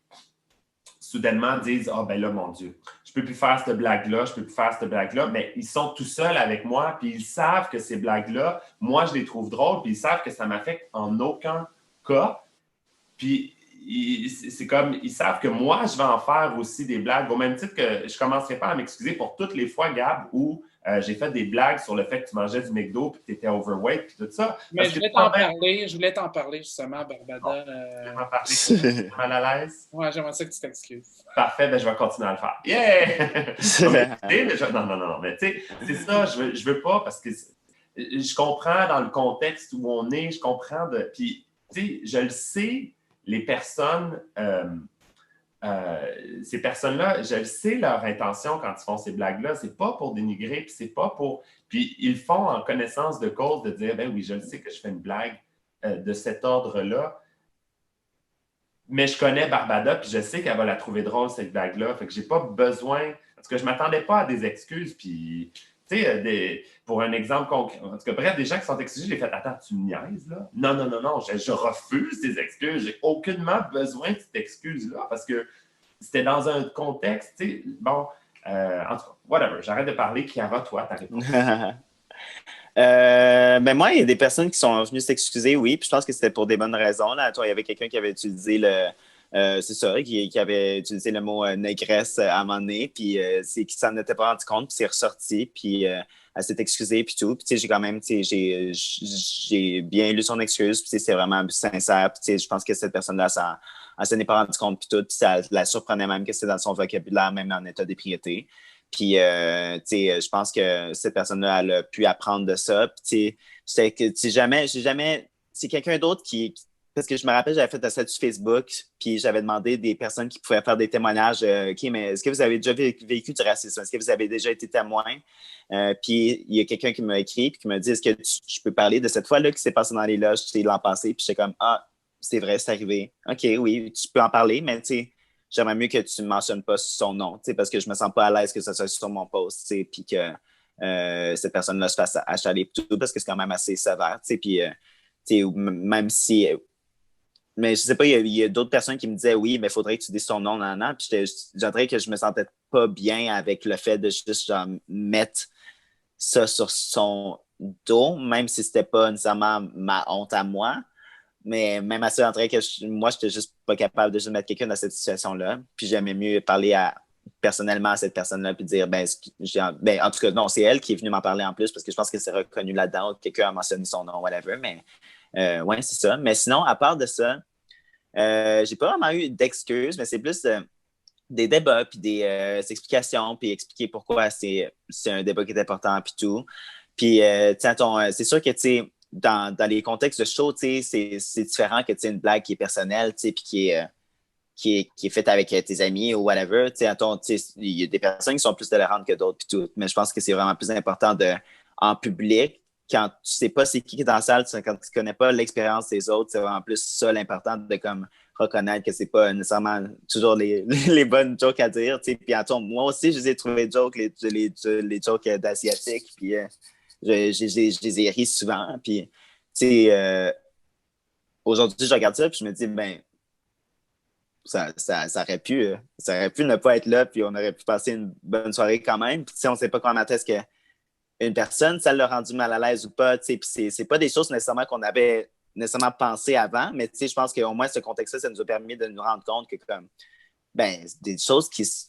soudainement disent « Ah, ben là, mon Dieu, je ne peux plus faire cette blague-là, je ne peux plus faire cette blague-là. » Mais ils sont tout seuls avec moi, puis ils savent que ces blagues-là, moi, je les trouve drôles, puis ils savent que ça ne m'affecte en aucun cas. Puis c'est comme, ils savent que moi, je vais en faire aussi des blagues, au même titre que je ne commencerai pas à m'excuser pour toutes les fois, Gab, où j'ai fait des blagues sur le fait que tu mangeais du McDo puis que tu étais overweight puis tout ça. Mais je voulais t'en parler justement, Barbada. Je vais m'en parler, mal à l'aise. Ouais, j'aimerais ça que tu t'excuses. Parfait, ben je vais continuer à le faire. Yeah! Non, mais tu sais, c'est ça, je veux pas parce que je comprends dans le contexte où on est, je comprends de. Puis, tu sais, je le sais, les personnes. Ces personnes-là, je le sais leur intention quand ils font ces blagues-là, c'est pas pour dénigrer, puis c'est pas pour... Puis ils font en connaissance de cause de dire, ben oui, je le sais que je fais une blague de cet ordre-là, mais je connais Barbada, puis je sais qu'elle va la trouver drôle, cette blague-là, fait que j'ai pas besoin... Parce que je m'attendais pas à des excuses, puis... Tu sais, pour un exemple concret, en tout cas, bref, des gens qui sont excusés, j'ai fait « Attends, tu me niaises, là? » Non, je refuse des excuses. J'ai aucunement besoin de cette excuse-là parce que c'était dans un contexte, tu sais, bon, en tout cas, whatever, j'arrête de parler. Chiara, toi, ta réponse. Ben moi, il y a des personnes qui sont venues s'excuser, oui, puis je pense que c'était pour des bonnes raisons. Là. Toi, il y avait quelqu'un qui avait utilisé c'est ça, qui avait utilisé le mot négresse à un moment donné, puis c'est qui s'en était pas rendu compte, puis c'est ressorti, puis elle s'est excusée, puis tout. Puis tu sais, j'ai quand même, tu sais, j'ai bien lu son excuse, puis c'est vraiment sincère, puis tu sais, je pense que cette personne-là, elle s'en est pas rendu compte, puis tout, puis ça la surprenait même que c'est dans son vocabulaire, même en état d'ébriété. Puis, tu sais, je pense que cette personne-là, elle a pu apprendre de ça. Puis, tu sais, c'est quelqu'un d'autre parce que je me rappelle, j'avais fait un statut Facebook, puis j'avais demandé des personnes qui pouvaient faire des témoignages. OK, mais est-ce que vous avez déjà vécu du racisme? Est-ce que vous avez déjà été témoin? Puis il y a quelqu'un qui m'a écrit, puis qui m'a dit, est-ce que je peux parler de cette fois-là qui s'est passée dans les loges l'an passé? Puis j'étais comme, ah, c'est vrai, c'est arrivé. OK, oui, tu peux en parler, mais tu sais, j'aimerais mieux que tu ne mentionnes pas son nom, parce que je me sens pas à l'aise que ça soit sur mon post, puis que cette personne-là se fasse achaler tout, parce que c'est quand même assez sévère, puis même si... Mais je sais pas, il y a d'autres personnes qui me disaient oui, mais il faudrait que tu dises son nom, puis je dirais que je me sentais pas bien avec le fait de juste genre, mettre ça sur son dos, même si c'était pas nécessairement ma honte à moi. Mais même à ça, moi, j'étais juste pas capable de juste mettre quelqu'un dans cette situation-là. Puis j'aimais mieux parler personnellement à cette personne-là puis dire, en tout cas, non, c'est elle qui est venue m'en parler en plus parce que je pense qu'elle s'est reconnue là-dedans. Quelqu'un a mentionné son nom, whatever. Mais ouais, c'est ça. Mais sinon, à part de ça, j'ai pas vraiment eu d'excuses, mais c'est plus des débats puis des explications puis expliquer pourquoi c'est un débat qui est important puis tout. Puis, c'est sûr que, tu sais, dans les contextes de show, c'est différent que une blague qui est personnelle, puis qui est faite avec tes amis ou whatever. Il y a des personnes qui sont plus tolérantes que d'autres, puis tout. Mais je pense que c'est vraiment plus important en public, quand tu sais pas c'est qui est dans la salle, quand tu connais pas l'expérience des autres, c'est vraiment plus ça l'important de comme reconnaître que c'est pas nécessairement toujours les bonnes jokes à dire. Puis, moi aussi, je les ai trouvés jokes, les jokes d'asiatiques, puis je les ai ris souvent. Puis, aujourd'hui, je regarde ça, puis je me dis, ben, ça aurait pu ne pas être là, puis on aurait pu passer une bonne soirée quand même. Puis, on ne sait pas comment est-ce qu'une personne, ça l'a rendu mal à l'aise ou pas. Puis, c'est pas des choses nécessairement qu'on avait nécessairement pensé avant, mais je pense qu'au moins, ce contexte-là, ça nous a permis de nous rendre compte que, comme, ben, des choses qui se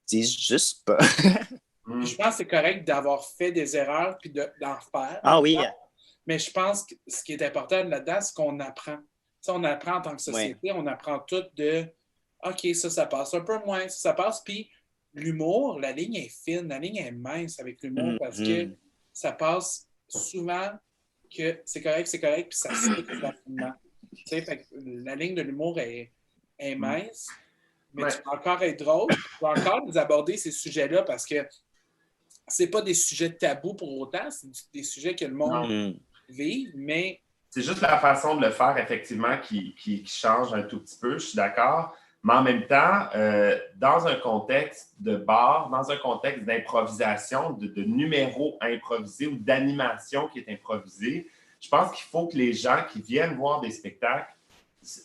disent juste pas. Je pense que c'est correct d'avoir fait des erreurs puis d'en refaire. Ah oui. Mais je pense que ce qui est important là-dedans, c'est qu'on apprend. T'sais, on apprend en tant que société, on apprend tout de OK, ça passe un peu moins, ça passe. Puis l'humour, la ligne est fine, la ligne est mince avec l'humour parce que ça passe souvent que c'est correct, puis ça se fait rapidement. Tu sais, fait que la ligne de l'humour est mince, mais tu peux encore être drôle, tu peux encore nous aborder ces sujets-là parce que c'est pas des sujets tabous pour autant, c'est des sujets que le monde vit, mais... C'est juste la façon de le faire, effectivement, qui change un tout petit peu, je suis d'accord. Mais en même temps, dans un contexte de bar, dans un contexte d'improvisation, de numéros improvisés ou d'animation qui est improvisée, je pense qu'il faut que les gens qui viennent voir des spectacles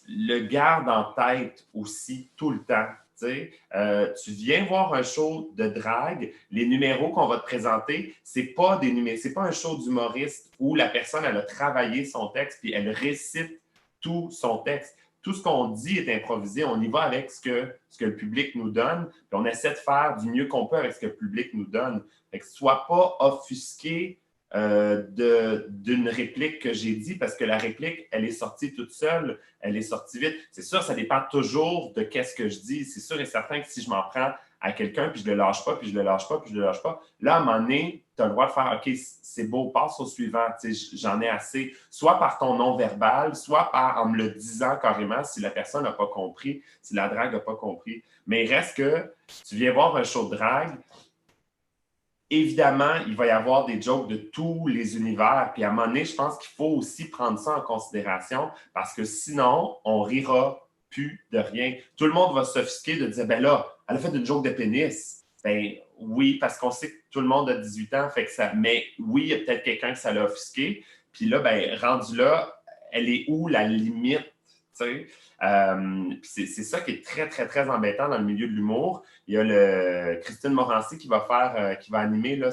le gardent en tête aussi tout le temps. Tu viens voir un show de drague, les numéros qu'on va te présenter, c'est pas un show d'humoriste où la personne elle a travaillé son texte puis elle récite tout son texte. Tout ce qu'on dit est improvisé, on y va avec ce que le public nous donne, puis on essaie de faire du mieux qu'on peut avec ce que le public nous donne. Fait que sois pas offusqué d'une réplique que j'ai dit parce que la réplique, elle est sortie toute seule, elle est sortie vite. C'est sûr, ça dépend toujours de qu'est-ce que je dis. C'est sûr et certain que si je m'en prends à quelqu'un, puis je le lâche pas, puis je le lâche pas, puis je le lâche pas, là, à un moment donné, tu as le droit de faire « OK, c'est beau, passe au suivant, j'en ai assez. » Soit par ton non-verbal, soit en me le disant carrément si la personne n'a pas compris, si la drague n'a pas compris. Mais il reste que tu viens voir un show de drague, évidemment, il va y avoir des jokes de tous les univers. Puis à un moment donné, je pense qu'il faut aussi prendre ça en considération parce que sinon, on rira plus de rien. Tout le monde va s'offusquer de dire, ben là, elle a fait une joke de pénis. Ben oui, parce qu'on sait que tout le monde a 18 ans, fait que ça. Mais oui, il y a peut-être quelqu'un que ça l'a offusqué. Puis là, ben rendu là, elle est où la limite? C'est ça qui est très, très, très embêtant dans le milieu de l'humour. Il y a Christine Morancy qui va animer là,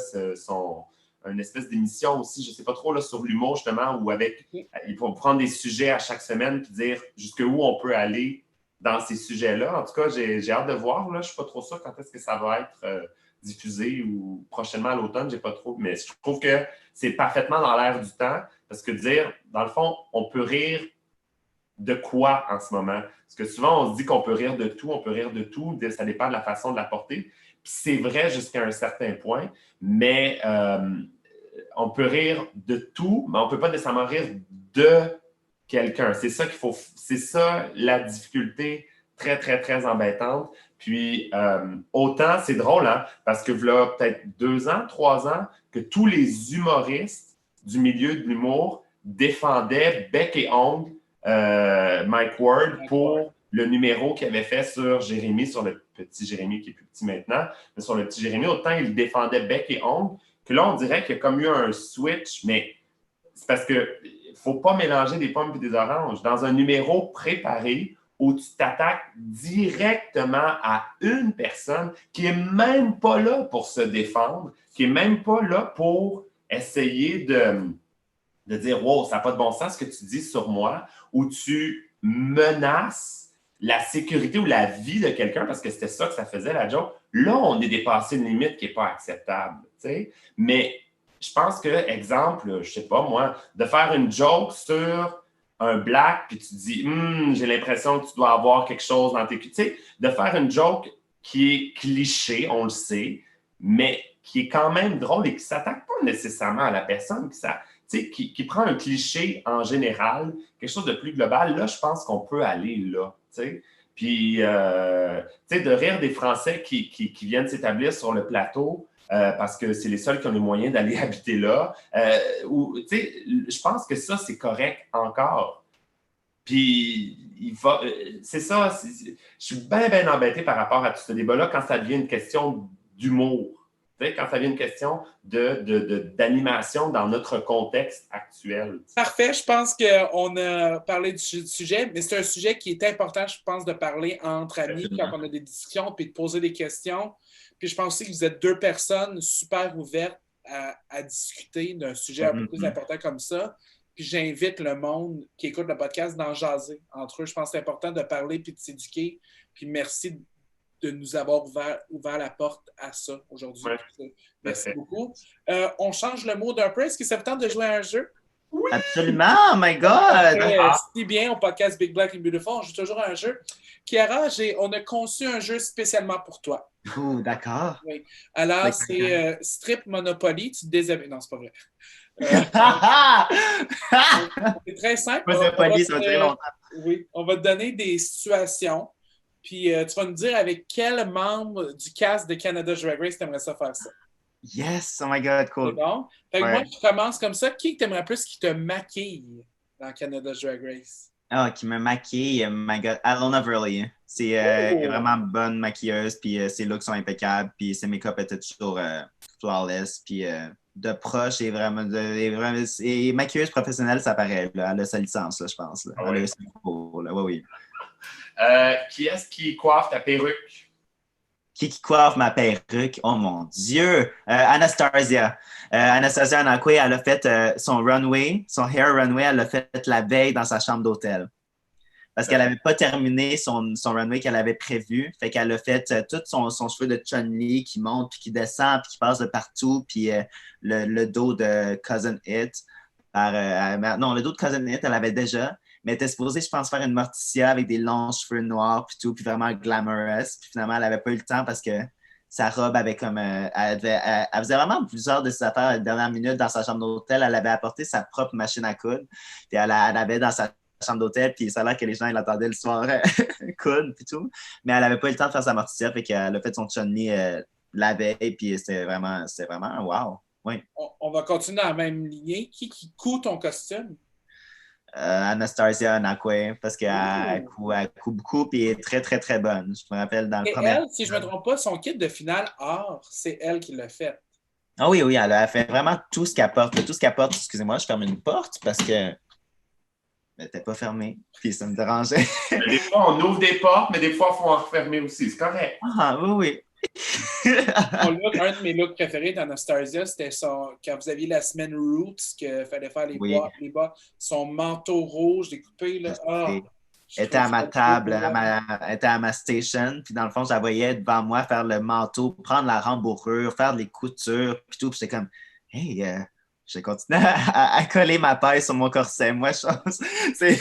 une espèce d'émission aussi, je ne sais pas trop, là, sur l'humour justement, où il faut prendre des sujets à chaque semaine et dire jusqu'où on peut aller dans ces sujets-là. En tout cas, j'ai hâte de voir. Là, je ne suis pas trop sûr quand est-ce que ça va être diffusé ou prochainement à l'automne, j'ai pas trop. Mais je trouve que c'est parfaitement dans l'air du temps parce que dire, dans le fond, on peut rire de quoi en ce moment? Parce que souvent, on se dit qu'on peut rire de tout, ça dépend de la façon de l'apporter. Puis c'est vrai jusqu'à un certain point, mais on peut rire de tout, mais on ne peut pas nécessairement rire de quelqu'un. C'est ça la difficulté très, très, très embêtante. Puis autant, c'est drôle, hein, parce que voilà peut-être 2 ans, 3 ans, que tous les humoristes du milieu de l'humour défendaient bec et ongle Mike Ward pour le numéro qu'il avait fait sur Jérémy, sur le petit Jérémy qui est plus petit maintenant, mais sur le petit Jérémy, autant il défendait bec et ongle, que là, on dirait qu'il y a comme eu un switch, mais c'est parce qu'il ne faut pas mélanger des pommes et des oranges. Dans un numéro préparé où tu t'attaques directement à une personne qui n'est même pas là pour se défendre, qui n'est même pas là pour essayer de dire « Wow, ça n'a pas de bon sens ce que tu dis sur moi », où tu menaces la sécurité ou la vie de quelqu'un, parce que c'était ça que ça faisait, la joke. Là, on est dépassé une limite qui n'est pas acceptable. T'sais? Mais je pense que, exemple, je ne sais pas moi, de faire une joke sur un black, puis tu dis « j'ai l'impression que tu dois avoir quelque chose dans tes... » Tu sais, de faire une joke qui est cliché, on le sait, mais qui est quand même drôle et qui ne s'attaque pas nécessairement à la personne, qui prend un cliché en général, quelque chose de plus global, là, je pense qu'on peut aller là. T'sais. Puis, de rire des Français qui viennent s'établir sur le plateau parce que c'est les seuls qui ont les moyens d'aller habiter là. Je pense que ça, c'est correct encore. Puis, c'est ça, je suis bien, bien embêté par rapport à tout ce débat-là quand ça devient une question d'humour. Quand ça vient une question d'animation dans notre contexte actuel. Parfait, je pense qu'on a parlé du sujet, mais c'est un sujet qui est important, je pense, de parler entre amis quand on a des discussions, puis de poser des questions. Puis je pense aussi que vous êtes 2 personnes super ouvertes à discuter d'un sujet un peu plus important comme ça. Puis j'invite le monde qui écoute le podcast d'en jaser entre eux. Je pense que c'est important de parler puis de s'éduquer. Puis merci de nous avoir ouvert la porte à ça aujourd'hui. Ouais. Merci beaucoup. On change le mot d'un peu. Est-ce que ça vous tente de jouer à un jeu? Oui! Absolument, oh my God! Si bien au podcast Big Black and Beautiful, on joue toujours à un jeu. Chiara, on a conçu un jeu spécialement pour toi. D'accord. Oui. Alors, c'est Strip Monopoly. Tu te déshabilles. Non, c'est pas vrai. C'est très simple. Monopoly, ça va durer longtemps. Oui, on va te donner des situations. Puis tu vas nous dire avec quel membre du cast de Canada Drag Race tu aimerais ça faire ça. Yes, oh my God, cool. C'est bon? Fait que moi, je commence comme ça. Qui t'aimerais plus qui te maquille dans Canada Drag Race? Ah, qui me maquille, my God, Alona Verley. C'est vraiment bonne maquilleuse, puis ses looks sont impeccables, puis ses make-up étaient toujours flawless, puis de proche, et maquilleuse professionnelle, ça paraît. Là. Elle a sa licence, là, je pense. Là. Elle a son cours, là. Oui. Qui est-ce qui coiffe ta perruque? Qui coiffe ma perruque? Oh mon Dieu! Anastasia. Anastasia Anakwe, elle a fait son runway, son hair runway, elle l'a fait la veille dans sa chambre d'hôtel. Parce qu'elle n'avait pas terminé son runway qu'elle avait prévu. Fait qu'elle a fait tout son cheveu de Chun-Li qui monte, puis qui descend, puis qui passe de partout, puis le dos de Cousin It. Non, le dos de Cousin It, elle avait déjà. Mais elle était supposée, je pense, faire une Morticia avec des longs cheveux noirs puis tout, puis vraiment glamorous. Puis finalement, elle n'avait pas eu le temps parce que sa robe avait comme... elle faisait vraiment plusieurs de ses affaires à la dernière minute dans sa chambre d'hôtel. Elle avait apporté sa propre machine à coudre. Puis elle avait dans sa chambre d'hôtel, puis ça a l'air que les gens ils l'attendaient le soir coudre puis tout. Mais elle n'avait pas eu le temps de faire sa Morticia, fait qu'elle a fait son Chun-Li la veille, puis c'était vraiment wow. Oui. On va continuer dans la même lignée. Qui coud ton costume? Anastasia Anakwe, parce qu'elle coud beaucoup et est très, très, très bonne. Je me rappelle dans le premier... elle, si je ne me trompe pas, son kit de finale or, c'est elle qui l'a fait. Ah oui, elle a fait vraiment tout ce qu'elle porte. Tout ce qu'elle porte, excusez-moi, je ferme une porte parce que elle n'était pas fermée, puis ça me dérangeait. Des fois, on ouvre des portes, mais des fois, il faut en refermer aussi. C'est correct. Ah oui. Un de mes looks préférés d'Anastasia, c'était quand vous aviez la semaine Roots, qu'il fallait faire les bas, son manteau rouge découpé. Là. Elle était à ma table, elle était à ma station, puis dans le fond, je la voyais devant moi faire le manteau, prendre la rembourrure, faire les coutures, puis tout, puis j'étais comme, hey, je continue à coller ma paille sur mon corset, moi, c'est...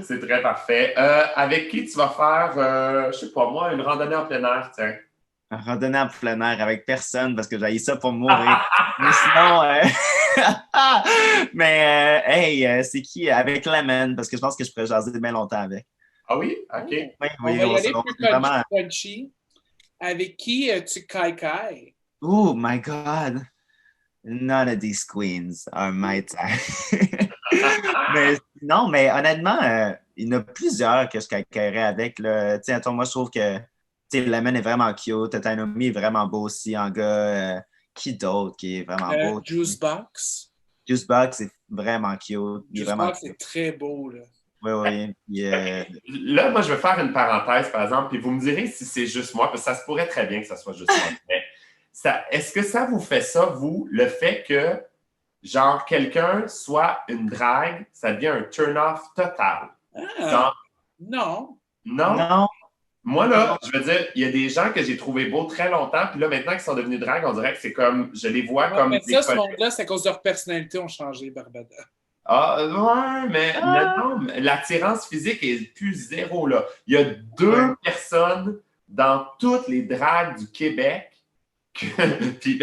C'est très parfait. Avec qui tu vas faire, je sais pas moi, une randonnée en plein air, tiens? Une randonnée en plein air avec personne parce que j'ai ça pour mourir. Mais sinon, hey, c'est qui? Avec Lemon, parce que je pense que je pourrais jaser bien longtemps avec. Ah oui? OK. Oui, on va y aller plus punchy. Avec qui tu kai-kai? Oh my God! None of these queens are my type. mais honnêtement, il y en a plusieurs que je caquerais avec. Tiens, moi, je trouve que Lemon est vraiment cute. Tainomi est vraiment beau aussi en gars. Qui d'autre qui est vraiment beau? Juicebox. Juicebox est vraiment cute. Juicebox est très beau. Là. Oui. Là, moi, je vais faire une parenthèse, par exemple, puis vous me direz si c'est juste moi, parce que ça se pourrait très bien que ça soit juste moi. Mais est-ce que ça vous fait ça, vous, le fait que genre, quelqu'un soit une drague, ça devient un turn-off total? Non. Moi, là, je veux dire, il y a des gens que j'ai trouvé beaux très longtemps, puis là, maintenant qu'ils sont devenus dragues, on dirait que c'est comme, je les vois comme... Mais ça, ce monde-là, c'est à cause de leur personnalité ont changé, Barbada. Mais non, l'attirance physique est plus zéro, là. Il y a 2 personnes dans toutes les dragues du Québec. Puis,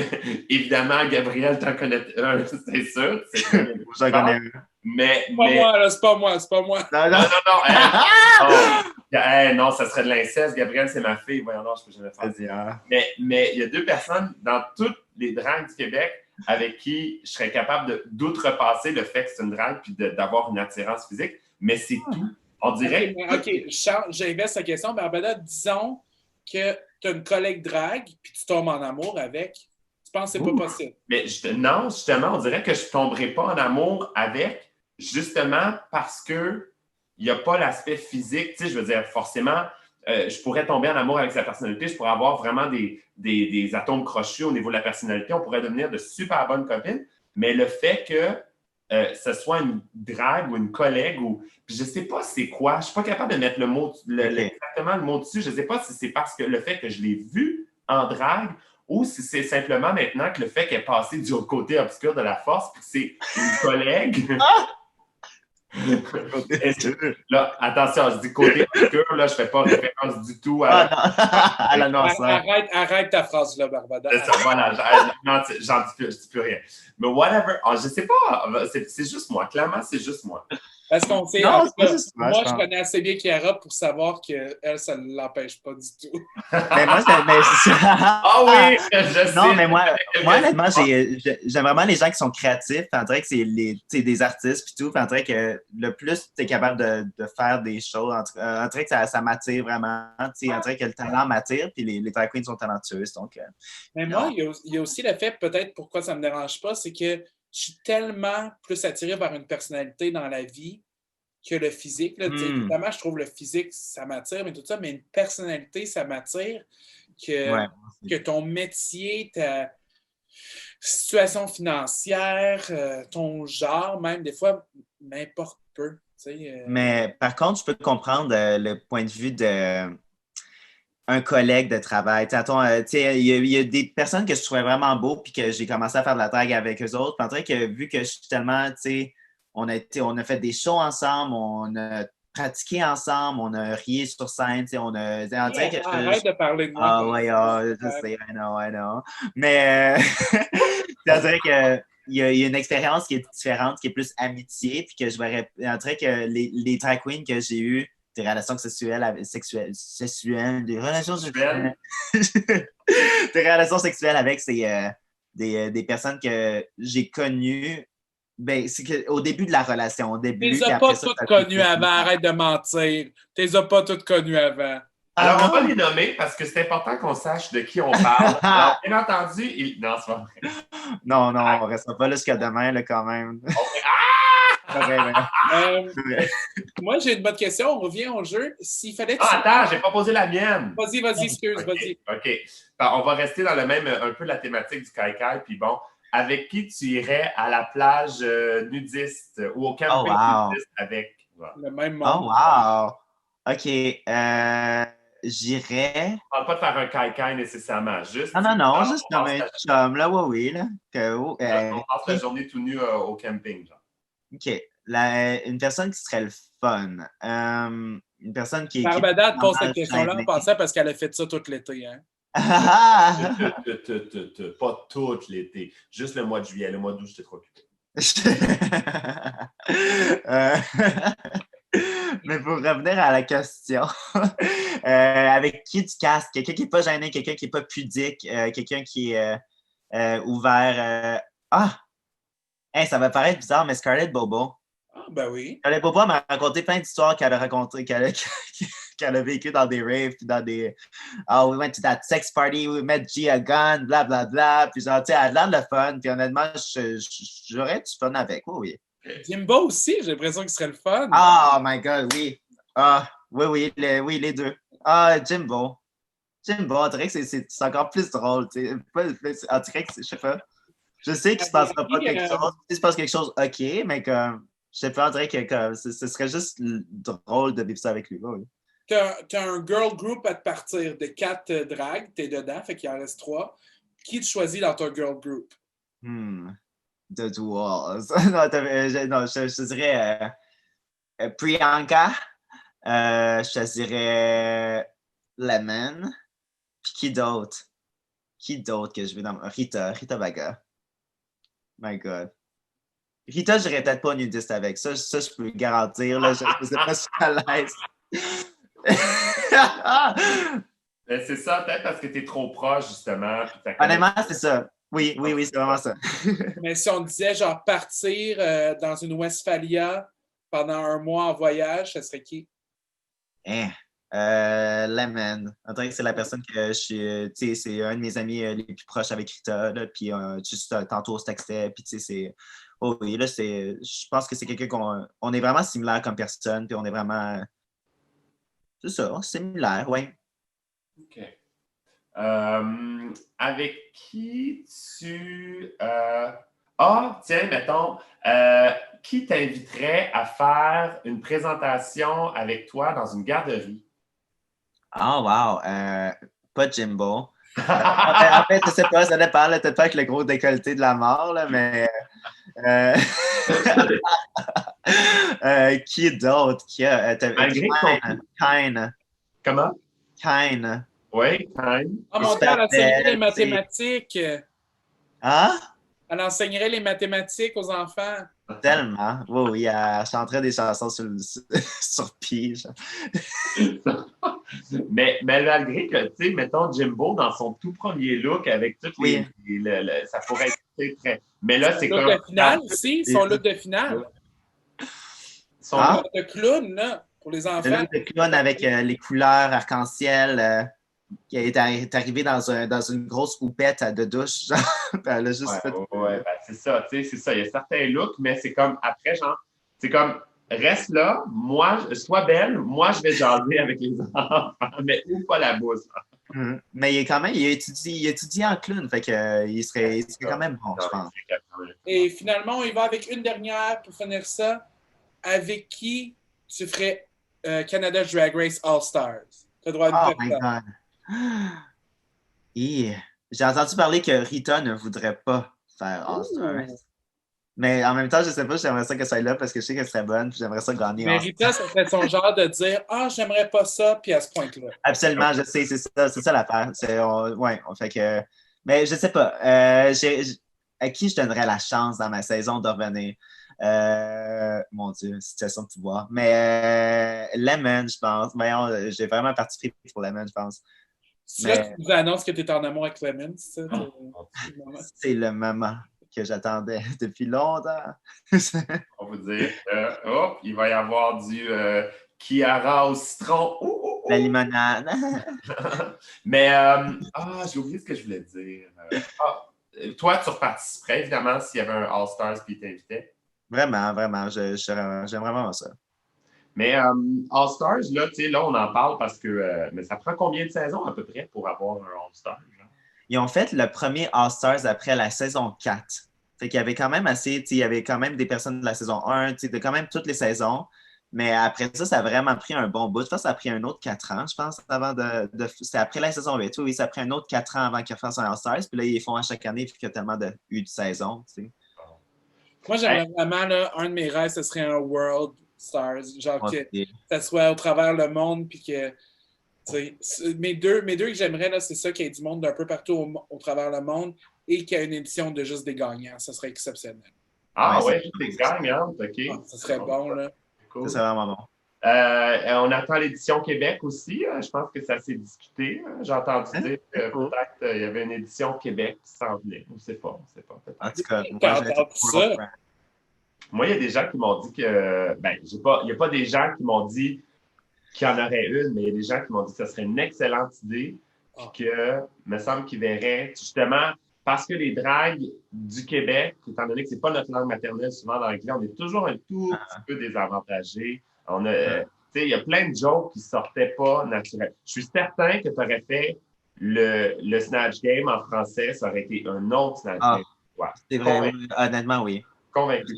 évidemment, Gabriel, t'en connais un, c'est sûr. J'en connais un. Mais c'est pas moi. Non. Non, ça serait de l'inceste. Gabriel, c'est ma fille. Voyons, non, je peux jamais faire ça. Mais il y a 2 personnes dans toutes les dragues du Québec avec qui je serais capable d'outrepasser le fait que c'est une drague puis d'avoir une attirance physique. Mais c'est tout. On dirait... OK, j'inverse la question. Barbada, disons que tu as une collègue drague puis tu tombes en amour avec. Tu penses que c'est pas possible? Mais non, justement, on dirait que je ne tomberai pas en amour avec, justement parce que il n'y a pas l'aspect physique. Tu sais, je veux dire, forcément, je pourrais tomber en amour avec sa personnalité. Je pourrais avoir vraiment des atomes crochus au niveau de la personnalité. On pourrait devenir de super bonnes copines. Mais le fait que ce soit une drague ou une collègue ou... Puis je ne sais pas c'est quoi. Je ne suis pas capable de mettre exactement le mot dessus. Je ne sais pas si c'est parce que le fait que je l'ai vu en drague ou si c'est simplement maintenant que le fait qu'elle est passée du côté obscur de la force, puis que c'est une collègue. Là, attention, je dis côté obscur, là, je ne fais pas référence du tout à arrête ta phrase là, Barbada. C'est ça, voilà, j'en dis plus rien. Mais whatever, je sais pas, c'est juste moi, clairement, c'est juste moi. Parce qu'on sait, moi, je connais assez bien Chiara pour savoir qu'elle, ça ne l'empêche pas du tout. Mais moi, Ah oui, je sais. Non, mais moi honnêtement, j'aime vraiment les gens qui sont créatifs. On dirait que c'est des artistes et tout. On dirait que le plus tu es capable de faire des choses, on dirait que ça m'attire vraiment. On dirait que le talent m'attire, puis les drag queens sont talentueuses. Donc, mais moi, il y a aussi le fait, peut-être pourquoi ça ne me dérange pas, c'est que je suis tellement plus attiré par une personnalité dans la vie que le physique. Là, évidemment, je trouve le physique, ça m'attire, mais tout ça, mais une personnalité, ça m'attire. Que ton métier, ta situation financière, ton genre, même des fois, m'importe peu. Mais par contre, je peux comprendre le point de vue d'un collègue de travail. Il y a des personnes que je trouvais vraiment beaux puis que j'ai commencé à faire de la drague avec eux autres. On dirait que vu que je suis tellement, on a fait des shows ensemble, on a pratiqué ensemble, on a rié sur scène, arrête de parler de moi. Ah oui, je sais, I know. Mais on dirait qu'il y a une expérience qui est différente, qui est plus amitié, puis que je verrais, on dirait que les drag queens que j'ai eues, des relations sexuelles, des relations sexuelles, des relations sexuelles avec des personnes que j'ai connues. Ben, c'est qu'au début de la relation, Tu les as pas toutes connues avant, arrête de mentir. Tu les as pas toutes connues avant. Alors, on va les nommer parce que c'est important qu'on sache de qui on parle. Alors, bien entendu, non, c'est pas vrai. Non, on ne restera pas là jusqu'à demain, là, quand même. Moi, j'ai une bonne question. On revient au jeu. S'il fallait... attends, j'ai pas posé la mienne. Vas-y, excuse, vas-y. OK. On va rester dans le même, un peu la thématique du kai-kai, puis bon, avec qui tu irais à la plage nudiste ou au camping nudiste avec? Voilà. Le même monde. Oh, wow! OK. J'irais... On ne parle pas de faire un kai-kai nécessairement, juste... Non, juste comme un chum, là, oui, là. On passe la journée tout nu au camping, genre. OK. Une personne qui serait le fun. Une personne qui... Barbada te pose cette question-là en pensant parce qu'elle a fait ça tout l'été, hein? Pas tout l'été. Juste le mois de juillet. Le mois d'août, j'étais trop occupé. Mais pour revenir à la question, avec qui tu castes? Quelqu'un qui n'est pas gêné, quelqu'un qui n'est pas pudique, quelqu'un qui est ouvert. Ça va paraître bizarre, mais Scarlett Bobo. Ah, ben oui. Scarlett Bobo m'a raconté plein d'histoires qu'elle a racontées, qu'elle a vécues dans des raves, puis dans des we went to that sex party, we met G a gun, bla bla bla. Puis genre, tu sais, elle a l'air de le fun, puis honnêtement, j'aurais du fun avec. Oui. Jimbo aussi, j'ai l'impression qu'il serait le fun. Oh my God, oui. Oui, les deux. Jimbo, on dirait que c'est encore plus drôle. Tu sais. On dirait que je sais pas. Je sais qu'il se passera pas quelque chose. Il se passe quelque chose, OK, mais comme, je sais pas, on dirait que ce serait juste drôle de vivre ça avec lui. Oui. T'as un girl group à te partir de 4 drags, t'es dedans, fait qu'il en reste 3. Qui tu choisis dans ton girl group? The Duels. Je dirais Priyanka. Je choisirais Lemon. Puis qui d'autre? Qui d'autre que je veux dans... Rita Baga. My God. Rita, je n'irais peut-être pas nudiste avec. Ça, je peux garantir. Là, je ne sais pas si je suis à l'aise. C'est ça, peut-être parce que tu es trop proche, justement. Honnêtement, c'est ça. Oui, c'est vraiment ça. Mais si on disait, genre, partir dans une Westphalia pendant 1 mois en voyage, ça serait qui? Lemon. On dirait que c'est la personne que je suis. Tu sais, c'est un de mes amis les plus proches avec Rita. Là, puis, juste tantôt, on se textait. Puis, tu sais, c'est. Oh oui, là, je pense que c'est quelqu'un on est vraiment similaire comme personne. Puis, on est vraiment. C'est ça, similaire, oui. OK. Avec qui tu... tiens, mettons, qui t'inviterait à faire une présentation avec toi dans une garderie? Oh, wow. Pas Jimbo. En fait, je sais pas, ça dépend, peut-être pas avec le gros décolleté de la mort, là, mais... qui d'autre? Qui a... Kine. Comment? Kine. Oui, Kine. Ah, mon Dieu, elle enseignerait les mathématiques. Hein? Elle enseignerait les mathématiques aux enfants. Tellement. Oui, elle chanterait des chansons sur pied. mais malgré que, tu sais, mettons Jimbo dans son tout premier look avec toutes les. Ça pourrait être très. Mais là, c'est comme. Son look de finale aussi, son look de finale. Son look de clown, là, pour les enfants. Le look de clown avec les couleurs arc-en-ciel qui est arrivé dans une grosse houppette de douche. Elle a juste fait... ben, c'est ça, tu sais, c'est ça. Il y a certains looks, mais c'est comme après, genre, c'est comme reste là, moi, sois belle, moi, je vais jaser avec les enfants, mais ouvre pas la bouche. Mais il étudie en clown, fait que il serait quand même bon, je pense. Et finalement, on y va avec une dernière pour finir ça. Avec qui tu ferais Canada Drag Race All-Stars? Tu as droit à une God. J'ai entendu parler que Rita ne voudrait pas faire All-Stars. Mais en même temps, je sais pas, j'aimerais ça qu'elle soit là parce que je sais qu'elle serait bonne, puis j'aimerais ça gagner. Mais Rita, ça serait son genre de dire « Ah, j'aimerais pas ça », puis à ce point-là. Absolument, je sais, c'est ça l'affaire. On fait que... Mais je sais pas, à qui je donnerais la chance dans ma saison de revenir? Mon Dieu, situation de pouvoir. Mais Lemon, je pense. Voyons, j'ai vraiment un parti pris pour Lemon, je pense. C'est là que tu nous annonces que tu es en amour avec Lemon, c'est ça? C'est le moment que j'attendais depuis longtemps. On va dire, il va y avoir du Kiara au citron. La limonade. Mais, j'ai oublié ce que je voulais dire. Toi, tu reparticiperais, évidemment, s'il y avait un All-Stars puis t'invitais. Vraiment, j'aime vraiment ça. Mais All-Stars, là, tu sais, là, on en parle parce que mais ça prend combien de saisons à peu près pour avoir un All-Star? Ils ont fait le premier All-Stars après la saison 4. Fait qu'il y avait quand même il y avait quand même des personnes de la saison 1, de quand même toutes les saisons. Mais après ça a vraiment pris un bon bout. Je pense que ça a pris un autre 4 ans, je pense, avant c'était après la saison 8. Oui, ça a pris un autre 4 ans avant qu'ils fassent un All-Stars. Puis là, ils font à chaque année, puis qu'il y a tellement eu de saisons, tu sais. Moi, j'aimerais vraiment, là, un de mes rêves, ce serait un World Stars. Genre que ça soit au travers le monde, puis que, tu sais, mes deux que j'aimerais, là, c'est ça, qu'il y ait du monde d'un peu partout au travers le monde et qu'il y ait une édition de juste des gagnants. Ça serait exceptionnel. Juste des gagnants, OK. Ça serait bon, là. Cool. Ça serait vraiment bon. On attend l'édition Québec aussi. Je pense que ça s'est discuté. J'ai entendu dire que peut-être il y avait une édition Québec qui s'en venait. On ne sait pas. En tout cas, moi, il y a des gens qui m'ont dit que... il n'y a pas des gens qui m'ont dit qu'il y en aurait une, mais il y a des gens qui m'ont dit que ce serait une excellente idée puis que, me semble qu'ils verraient, justement, parce que les dragues du Québec, étant donné que c'est pas notre langue maternelle, souvent l'anglais, on est toujours un tout petit peu désavantagés. Il y a plein de jokes qui sortaient pas naturels. Je suis certain que tu aurais fait le Snatch Game en français, ça aurait été un autre Snatch Game. Ouais. C'est vrai, honnêtement, oui. Convaincu.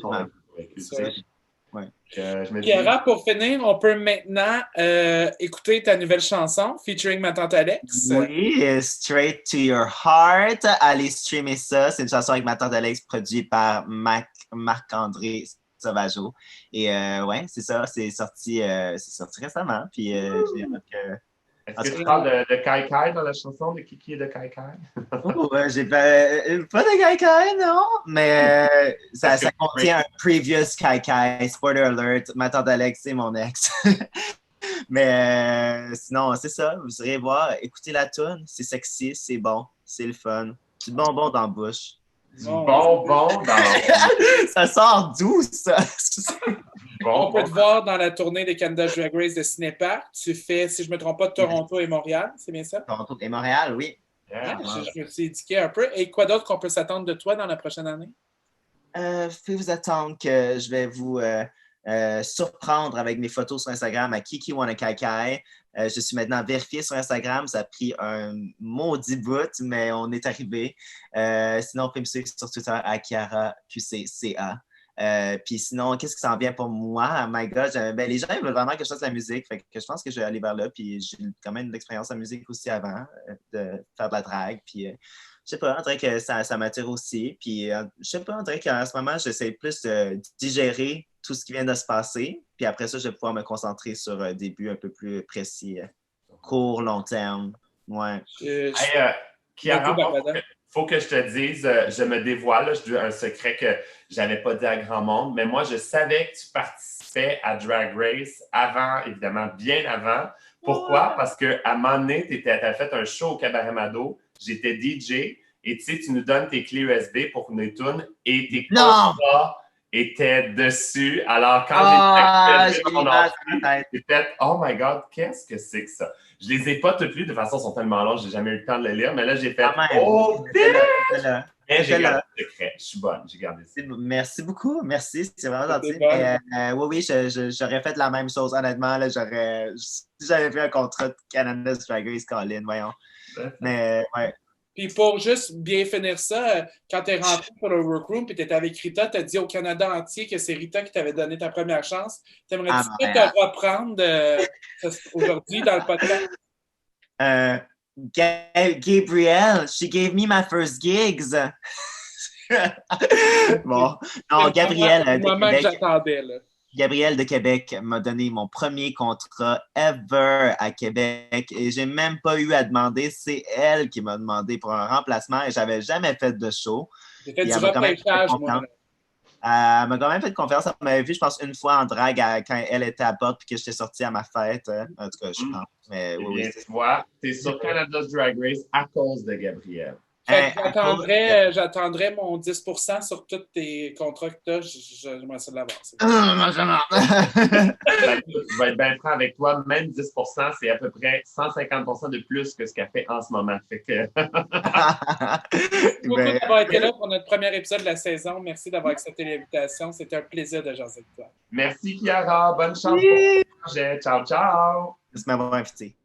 Kiara, pour finir, on peut maintenant écouter ta nouvelle chanson featuring ma tante Alex. Oui, Straight to Your Heart. Allez streamer ça. C'est une chanson avec ma tante Alex produite par Marc-André Sauvageau. Et c'est ça. C'est sorti récemment. Puis j'ai hâte que... Est-ce que tu parles de Kai Kai dans la chanson, de Kiki et de Kai Kai? J'ai pas de Kai Kai, non, mais ça contient un previous Kai Kai, spoiler alert, ma tante Alex, c'est mon ex. Mais sinon, c'est ça, vous irez voir, écoutez la tune, c'est sexy, c'est bon, c'est le fun. Du bonbon dans la bouche. Du bonbon dans la bouche. Ça sort d'où, ça? On peut te voir dans la tournée des Canada Drag Race de Cinépark. Tu fais, si je ne me trompe pas, Toronto et Montréal, c'est bien ça? Toronto et Montréal, oui. Je me suis éduqué un peu. Et quoi d'autre qu'on peut s'attendre de toi dans la prochaine année? Pouvez-vous attendre que je vais vous surprendre avec mes photos sur Instagram à Kiki Wanna Kai Kai. Je suis maintenant vérifié sur Instagram. Ça a pris un maudit bout, mais on est arrivé. Sinon, on peut me suivre sur Twitter à Kiara QCCA. Puis sinon, qu'est-ce qui s'en vient pour moi? Oh my God, ben, les gens ils veulent vraiment que je fasse de la musique. Fait que je pense que je vais aller vers là. Puis j'ai quand même de l'expérience en musique aussi avant, de faire de la drague. Puis je sais pas, on dirait que ça m'attire aussi. Puis je sais pas, on dirait qu'en ce moment, j'essaie plus de digérer tout ce qui vient de se passer. Puis après ça, je vais pouvoir me concentrer sur des buts un peu plus précis, court, long terme. Ouais. Chiara, faut que je te dise, je me dévoile, là, je dis un secret que j'avais pas dit à grand monde, mais moi, je savais que tu participais à Drag Race avant, évidemment, bien avant. Pourquoi? Parce qu'à un moment donné, tu as fait un show au Cabaret Mado, j'étais DJ, et tu sais, tu nous donnes tes clés USB pour nos tunes, et tes contrats étaient dessus. Alors, quand j'ai mon entrée, j'ai fait « Oh my God, qu'est-ce que c'est que ça? » Je les ai pas toutes lues, de toute façon, elles sont tellement longues, j'ai jamais eu le temps de les lire, mais là, j'ai fait « Oh, mais j'ai gardé le secret. Je suis bonne, j'ai gardé ça. Merci beaucoup, merci, c'est vraiment gentil. Oui, j'aurais fait la même chose, honnêtement. Là, si j'avais fait un contrat de Canada's Drag Race, Colin, voyons. Mais, ouais. Puis pour juste bien finir ça, quand tu es rentré pour le workroom et tu étais avec Rita, tu as dit au Canada entier que c'est Rita qui t'avait donné ta première chance. T'aimerais-tu te reprendre aujourd'hui dans le podcast? Gabrielle, she gave me my first gigs. Bon, non, Gabrielle de Québec. J'attendais, là. Gabrielle de Québec m'a donné mon premier contrat ever à Québec et j'ai même pas eu à demander. C'est elle qui m'a demandé pour un remplacement et j'avais jamais fait de show. J'ai fait du repêchage, moi. Elle m'a quand même fait confiance. Elle m'avait vu, je pense, une fois en drague quand elle était à porte puis que j'étais sorti à ma fête. En tout cas, je pense. Mais, oui, tu vois, t'es sur Canada's Drag Race à cause de Gabrielle. J'attendrai mon 10% sur tous tes contrats que tu as. J'aimerais ça de l'avoir. Je vais être bien franc avec toi. Même 10%, c'est à peu près 150% de plus que ce qu'elle fait en ce moment. Fait que... Merci beaucoup d'avoir été là pour notre premier épisode de la saison. Merci d'avoir accepté l'invitation. C'était un plaisir de jaser avec toi. Merci, Chiara. Bonne chance pour le projet. Ciao, ciao. Merci de m'avoir invité.